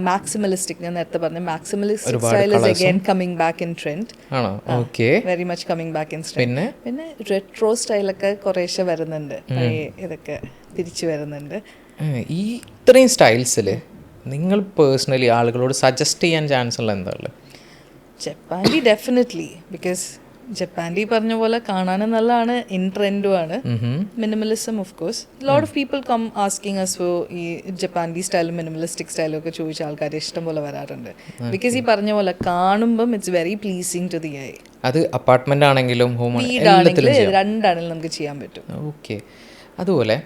മാക്സിമലിസ്റ്റിക്. ഞാൻ നേരത്തെ പറഞ്ഞ maximalistic style is again coming back in trend. Very much coming back in trend. പിന്നെ റെട്രോ സ്റ്റൈലൊക്കെ കുറേശ്ശെ വരുന്നുണ്ട്, ഇതൊക്കെ തിരിച്ചു വരുന്നുണ്ട്. ഈ ഇത്രയും സ്റ്റൈൽസിൽ നിങ്ങൾ പേഴ്സണലി ആളുകളോട് സജസ്റ്റ് ചെയ്യാൻ ചാൻസ് ഉള്ള എന്താണ്? ജപ്പാൻഡി ഡെഫിനറ്റ്ലി, ബിക്കോസ് ജപ്പാൻഡി പറഞ്ഞ പോലെ കാണാനും നല്ലതാണ്, ഇൻ ട്രെൻഡുമാണ്. Minimalism of course lot of people come asking us for ഈ ജപ്പാൻഡി സ്റ്റൈലും മിനിമലിസ്റ്റിക് സ്റ്റൈലും ഒക്കെ ചോദിച്ച ആൾക്കാർ ഇഷ്ടം പോലെ വരാറുണ്ട്. ബിക്കോസ് ഈ പറഞ്ഞ പോലെ കാണുമ്പം it's very pleasing to the eye. അത് അപ്പാർട്ട്മെന്റ് ആണെങ്കിലും വീടാണെങ്കിലും രണ്ടാണെങ്കിലും നമുക്ക് ചെയ്യാൻ പറ്റും. ഓക്കെ. അതുപോലെ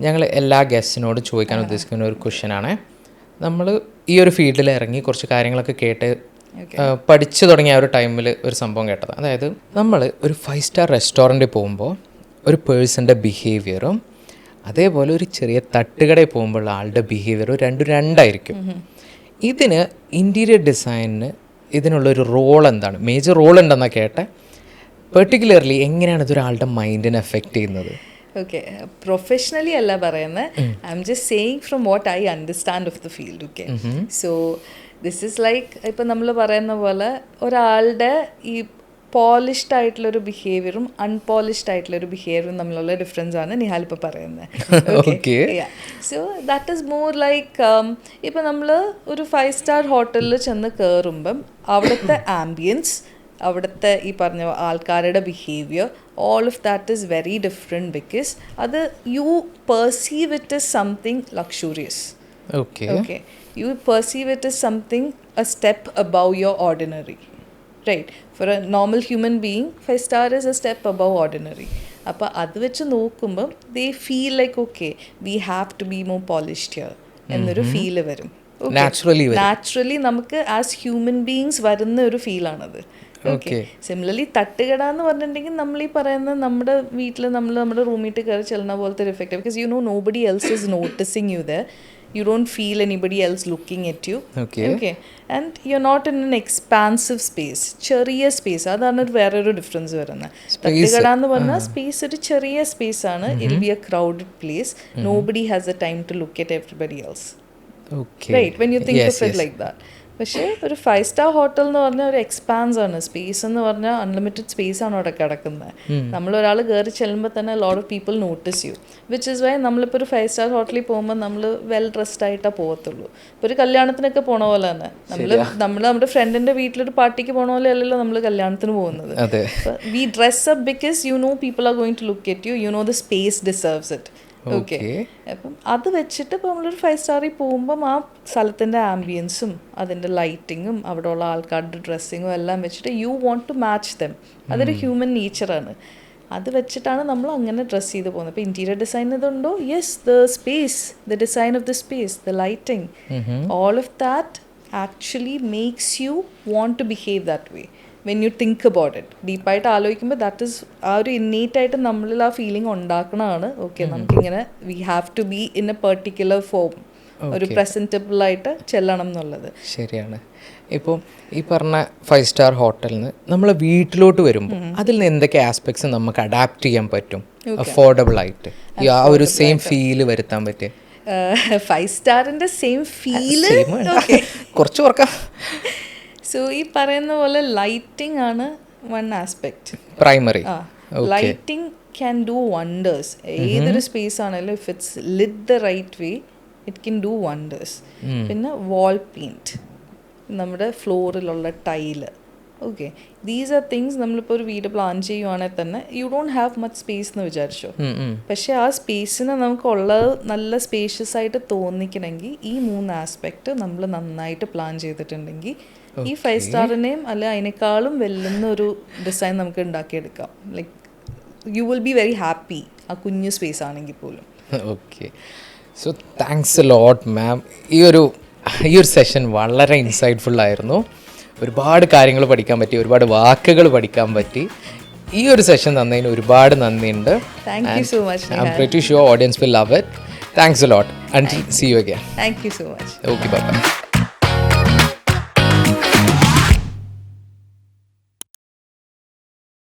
ഞങ്ങൾ എല്ലാ ഗസ്റ്റിനോടും ചോദിക്കാൻ ഉദ്ദേശിക്കുന്ന ഒരു ക്വസ്റ്റ്യനാണ്. നമ്മൾ ഈ ഒരു ഫീൽഡിൽ ഇറങ്ങി കുറച്ച് കാര്യങ്ങളൊക്കെ കേട്ട് പഠിച്ചു തുടങ്ങിയ ഒരു ടൈമിൽ ഒരു സംഭവം കേട്ടത്. അതായത് നമ്മൾ ഒരു 5 സ്റ്റാർ റെസ്റ്റോറൻറ്റിൽ പോകുമ്പോൾ ഒരു പേഴ്സൻ്റെ ബിഹേവിയറും അതേപോലെ ഒരു ചെറിയ തട്ടുകടയിൽ പോകുമ്പോൾ ആളുടെ ബിഹേവിയറും രണ്ടായിരിക്കും. ഇതിന് ഇൻറ്റീരിയർ ഡിസൈനിന് ഇതിനുള്ളൊരു റോൾ എന്താണ്, മേജർ റോൾ ഉണ്ടെന്നാണ് കേട്ടെ. പെർട്ടിക്കുലർലി എങ്ങനെയാണ് ഇതൊരാളുടെ മൈൻഡിനെ എഫക്റ്റ് ചെയ്യുന്നത്? ഓക്കെ പ്രൊഫഷണലി അല്ല പറയുന്നത്, I am just saying from what I understand of the field. Okay, so this is like ഇപ്പം നമ്മൾ പറയുന്ന പോലെ ഒരാളുടെ ഈ പോളിഷ്ഡ് ആയിട്ടുള്ളൊരു ബിഹേവിയറും അൺപോളിഷ്ഡ് ആയിട്ടുള്ളൊരു ബിഹേവിയറും തമ്മിലുള്ള ഡിഫറൻസ് ആണ് നിഹാൽ ഇപ്പോൾ പറയുന്നത്. Okay, so that is more like ഇപ്പം നമ്മൾ ഒരു 5-star ഹോട്ടലിൽ ചെന്ന് കയറുമ്പം അവിടുത്തെ ആംബിയൻസ്, അവിടുത്തെ ഈ പറഞ്ഞ ആൾക്കാരുടെ behaviour, all of that is very different because അത് you perceive it as something luxurious. Okay, you perceive it as something a step above your ordinary, right? For a normal human being 5-star is a step above ordinary. അപ്പോൾ അത് വെച്ച് നോക്കുമ്പം they feel like okay we have to be more polished here എന്നൊരു feel വരും. Naturally നമുക്ക് as human beings വരുന്ന ഒരു ഫീലാണത്. Okay, similarly തട്ടുകട എന്ന് പറഞ്ഞിട്ടുണ്ടെങ്കിൽ നമ്മൾ ഈ പറയുന്ന നമ്മുടെ വീട്ടിൽ നമ്മൾ നമ്മുടെ റൂമിട്ട് കയറി ചെല്ലുന്ന പോലത്തെ ഒരു effect, because you no nobody else is noticing you there, you don't feel anybody else looking at you. Okay, and you're not in an expansive space, ചെറിയ സ്പേസ്. അതാണ് വേറൊരു ഡിഫറൻസ് വരുന്നത്. തട്ടുകട എന്ന് പറഞ്ഞാൽ സ്പേസ് ഒരു ചെറിയ സ്പേസ് ആണ്, it be a crowded place, nobody has a time to look at everybody else, right, when you think of it like that. പക്ഷേ ഒരു 5-star ഹോട്ടൽ എന്ന് പറഞ്ഞാൽ ഒരു എക്സ്പാൻസ് ആണ്, സ്പേസ് എന്ന് പറഞ്ഞാൽ അൺലിമിറ്റഡ് സ്പേസ് ആണ് അവിടെ കിടക്കുന്നത്. നമ്മളൊരാൾ കയറി ചെല്ലുമ്പോൾ തന്നെ lot of people notice you, which is why നമ്മളിപ്പോൾ ഒരു 5-star ഹോട്ടലിൽ പോകുമ്പോൾ നമ്മൾ വെൽ ഡ്രസ്ഡ് ആയിട്ടേ പോകത്തുള്ളൂ. ഇപ്പോൾ ഒരു കല്യാണത്തിനൊക്കെ പോണ പോലെ തന്നെ നമ്മൾ നമ്മുടെ ഫ്രണ്ടിൻ്റെ വീട്ടിലൊരു പാർട്ടിക്ക് പോണ പോലെ അല്ലല്ലോ നമ്മൾ കല്യാണത്തിന് പോകുന്നത്. We dress up because you know people are going to look at you, you know the space deserves it. Okay, അപ്പം അത് വെച്ചിട്ട് ഇപ്പോൾ നമ്മളൊരു 5-starൽ പോകുമ്പം ആ സ്ഥലത്തിൻ്റെ ആംബിയൻസും അതിൻ്റെ ലൈറ്റിങ്ങും അവിടെയുള്ള ആൾക്കാരുടെ ഡ്രസ്സിങ്ങും എല്ലാം വെച്ചിട്ട് you want to match them. അതൊരു ഹ്യൂമൻ നേച്ചറാണ്. അത് വെച്ചിട്ടാണ് നമ്മൾ അങ്ങനെ ഡ്രസ്സ് ചെയ്ത് പോകുന്നത്. ഇപ്പോൾ ഇൻറ്റീരിയർ ഡിസൈൻ ഇതുണ്ടോ, yes, the space, the design of the space, the lighting, all of that actually makes you want to behave that way. When you think about it, ഡീപ്പായിട്ട് ആലോചിക്കുമ്പോൾ ദാറ്റ് ഈസ് ആ ഒരു ഇന്നേറ്റായിട്ട് നമ്മളിൽ ആ ഫീലിംഗ് ഉണ്ടാക്കണതാണ്. Okay, നമുക്കിങ്ങനെ we have to be in a particular form, ഒരു പ്രസൻറ്റബിൾ ആയിട്ട് ചെല്ലണം എന്നുള്ളത്. ശരിയാണ്. ഇപ്പോൾ ഈ പറഞ്ഞ 5-star ഹോട്ടലിൽ നിന്ന് നമ്മൾ വീട്ടിലോട്ട് വരുമ്പോൾ അതിൽ നിന്ന് എന്തൊക്കെ ആസ്പെക്ട്സ് നമുക്ക് അഡാപ്റ്റ് ചെയ്യാൻ പറ്റും അഫോർഡബിൾ ആയിട്ട്, ആ ഒരു സെയിം ഫീല് വരുത്താൻ പറ്റിയ? 5-starന്റെ സെയിം ഫീല് കുറച്ച് കുറക്കാം. സോ ഈ പറയുന്ന പോലെ ലൈറ്റിംഗ് ആണ് one aspect, primary. Lighting can do wonders. ഏതൊരു സ്പേസ് ആണെങ്കിലും if it's lit the right way it can do wonders. പിന്നെ വാൾ പെയിൻറ്റ്, നമ്മുടെ ഫ്ലോറിലുള്ള tile, okay, these are things. നമ്മളിപ്പോൾ ഒരു വീട് പ്ലാൻ ചെയ്യുവാണെങ്കിൽ തന്നെ you don't have much space എന്ന് വിചാരിച്ചോ, പക്ഷേ ആ സ്പേസിനെ നമുക്കുള്ളത് നല്ല സ്പേഷ്യസ് ആയിട്ട് തോന്നിക്കണമെങ്കിൽ ഈ 3 ആസ്പെക്റ്റ് നമ്മൾ നന്നായിട്ട് പ്ലാൻ ചെയ്തിട്ടുണ്ടെങ്കിൽ ഈ 5-starനെയും അല്ല അതിനേക്കാളും വെല്ലുന്ന ഒരു ഡിസൈൻ നമുക്ക് ഉണ്ടാക്കിയെടുക്കാം. Like you will be very happy ആ കുഞ്ഞു സ്പേസ് ആണെങ്കിൽ പോലും. Okay, so thanks a lot ma'am. ഈ ഒരു സെഷൻ വളരെ ഇൻസൈറ്റ്ഫുൾ ആയിരുന്നു. ഒരുപാട് കാര്യങ്ങൾ പഠിക്കാൻ പറ്റി, ഒരുപാട് വാക്കുകൾ പഠിക്കാൻ പറ്റി. ഈ ഒരു സെഷൻ തന്നതിന് ഒരുപാട് നന്ദിയുണ്ട്. Thank you so much. I'm pretty sure audience will love it. Thanks a lot. Until see you again. Thank you so much. Okay, bye-bye.